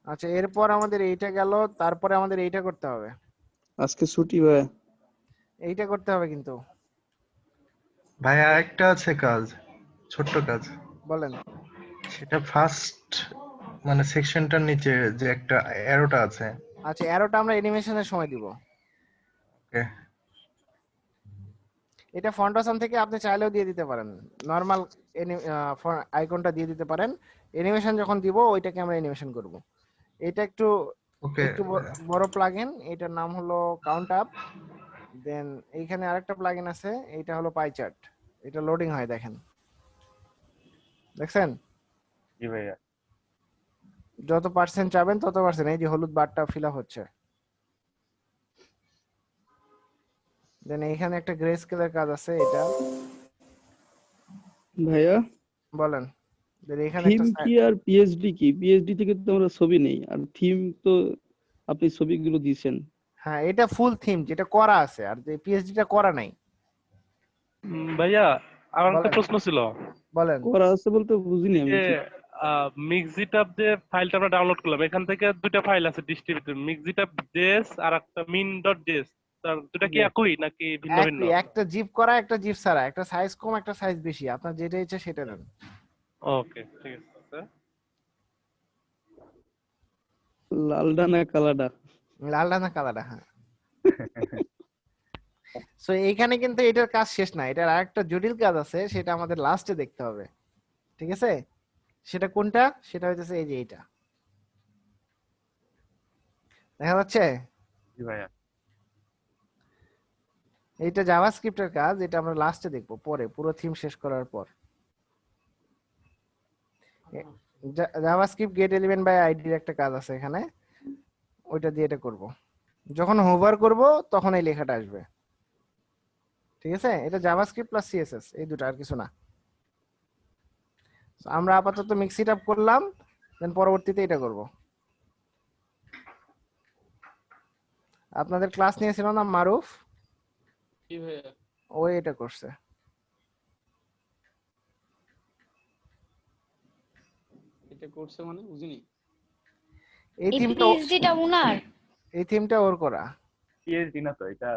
Speaker 1: আচ্ছা এরপর আমাদের এইটা গেল, তারপরে আমাদের এইটা করতে হবে।
Speaker 8: আজকে ছুটি ভাই।
Speaker 1: এইটা করতে হবে কিন্তু
Speaker 2: ভাই আরেকটা আছে কাজ, ছোট্ট কাজ।
Speaker 1: বলেন।
Speaker 2: সেটা ফার্স্ট মানে সেকশনটার নিচে যে একটা অ্যারোটা আছে।
Speaker 1: আচ্ছা অ্যারোটা আমরা অ্যানিমেশনের সময় দিব।
Speaker 2: ওকে।
Speaker 1: এটা ফন্টাসান থেকে আপনি চাইলেও দিয়ে দিতে পারেন, নরমাল আইকনটা দিয়ে দিতে পারেন। অ্যানিমেশন যখন দিব ওইটাকে আমরা অ্যানিমেশন করব। এটা একটু বড় প্লাগইন, এটার নাম হলো কাউন্ট আপ। দেন এইখানে আরেকটা প্লাগইন আছে, এটা হলো পাই চার্ট। এটা লোডিং হয়, দেখেন, দেখছেন?
Speaker 18: জি ভাইয়া।
Speaker 1: যত পার্সেন্ট চাবেন তত পার্সেন্ট, এই যে হলুদ বারটা ফিল আপ হচ্ছে। দেন এইখানে একটা গ্রে স্কেলের কাজ আছে, এটা
Speaker 8: ভাইয়া
Speaker 1: বলেন। দেন এখানে
Speaker 8: থিম
Speaker 1: একটা
Speaker 8: কি আর পিএইচডি কি? পিএইচডি থেকে তো আমরা ছবি নেই, আর থিম তো আপনি ছবিগুলো দিয়েছেন।
Speaker 1: হ্যাঁ এটা ফুল থিম যেটা করা আছে, আর যে পিএইচডিটা করা নাই।
Speaker 16: ভাইয়া আমার একটা প্রশ্ন ছিল।
Speaker 1: বলেন।
Speaker 8: করা আছে বলতে বুঝিনি আমি।
Speaker 16: মিক্সিটাপ যে ফাইলটা আমরা ডাউনলোড করলাম, এখান থেকে দুটো ফাইল আছে ডিস্ট্রিবিউটেড, মিক্সিটাপ জেএস আর একটা min.js। তার দুটো কি একই নাকি ভিন্ন ভিন্ন?
Speaker 1: একটা জিপ করা, একটা জিপ ছাড়া, একটা সাইজ কম, একটা সাইজ বেশি, আপনার যেটা ইচ্ছা সেটা নেন।
Speaker 16: ওকে ঠিক আছে।
Speaker 8: লালডা না কালাডা?
Speaker 1: লালডা না কালাডা, হ্যাঁ। সো এইখানে কিন্তু এটার কাজ শেষ না, এটার আরেকটা জটিল কাজ আছে, সেটা আমাদের লাস্টে দেখতে হবে। ঠিক আছে, সেটা কোনটা? সেটা হইতেছে এই যে এটা, দেখা যাচ্ছে?
Speaker 18: জি ভাইয়া।
Speaker 1: এইটা জাভাস্ক্রিপ্টের কাজ, এটা আমরা লাস্টে দেখবো পরে, পুরো থিম শেষ করার পর। জাভাস্ক্রিপ্ট গেট এলিমেন্ট বাই আইডির একটা কাজ আছে এখানে, ওইটা দিয়ে এটা করব। যখন হোভার করব তখন এই লেখাটা আসবে। ঠিক আছে, এটা জাভাস্ক্রিপ্ট প্লাস সিএসএস, এই দুটো, আর কিছু না। আমরা আপাতত মিক্স ইট আপ করলাম, দেন পরবর্তীতে এটা করব। আপনাদের ক্লাস নিয়েছিল না মারুফ?
Speaker 6: কি ভাইয়া?
Speaker 1: ও এটা করছে।
Speaker 6: এটা করছে মানে বুঝিনি।
Speaker 1: এই থিমটা
Speaker 11: পিএইচডিটা উনার,
Speaker 1: এই থিমটা ওর করা।
Speaker 18: পিএইচডি না তো, এটা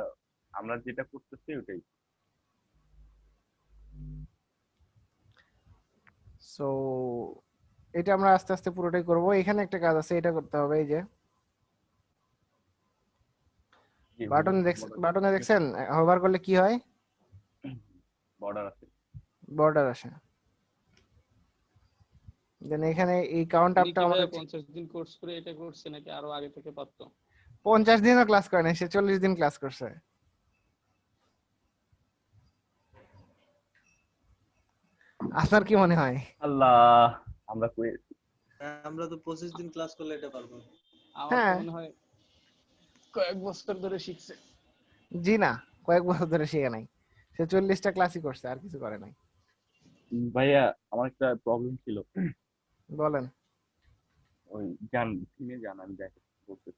Speaker 18: আমরা যেটা করতেছি ওটাই।
Speaker 1: সো এটা আমরা আস্তে আস্তে পুরোটাই করব। এখানে একটা কাজ আছে, এটা করতে হবে। এই যে বাটনে দেখছেন হোভার করলে কি হয়?
Speaker 18: বর্ডার আছে,
Speaker 1: বর্ডার আসে। দেন এখানে এই কাউন্ট আপটা আমাদের
Speaker 6: 50 দিন কোর্স করে এটা করছে নাকি আরো আগে থেকে পারতো?
Speaker 1: 50 দিনও ক্লাস করে নাই, সে 40 দিন ক্লাস করছে। আপনার কি মনে হয়?
Speaker 18: আল্লাহ, আমরা
Speaker 13: আমরা তো 25 দিন ক্লাস করলে এটা পারবো।
Speaker 6: আমার তো মনে হয় কয়েক বছর ধরে শিখছে।
Speaker 1: জি না, কয়েক বছর ধরে শিখে নাই, সে 40টা ক্লাসই করছে, আর কিছু করে নাই।
Speaker 18: ভাইয়া আমার একটা প্রবলেম ছিল।
Speaker 1: বলেন।
Speaker 18: ওই থিমে জানান যাই বলতে